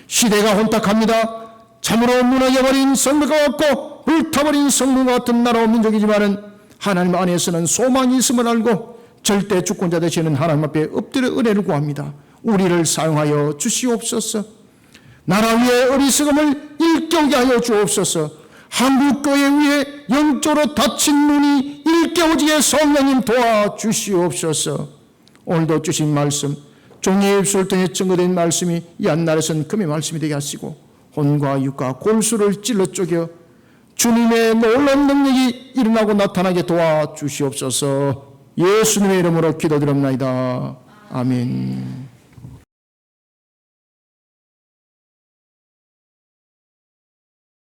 시대가 혼탁합니다. 참으로 무너져버린 성도가 없고 불타버린 성도가 같은 나라와 민족이지만은 하나님 안에서는 소망이 있음을 알고 절대 주권자 되시는 하나님 앞에 엎드려 은혜를 구합니다. 우리를 사용하여 주시옵소서. 나라 위에 어리석음을 일깨우게 하여 주옵소서. 한국교회 위에 영적으로 닫힌 문이 일깨워지게 성령님 도와주시옵소서. 오늘도 주신 말씀, 종의 입술을 통해 증거된 말씀이 이 한날에선 금의 말씀이 되게 하시고 혼과 육과 골수를 찔러 쪼개 주님의 놀라운 능력이 일어나고 나타나게 도와주시옵소서. 예수님의 이름으로 기도드립니다. 아멘.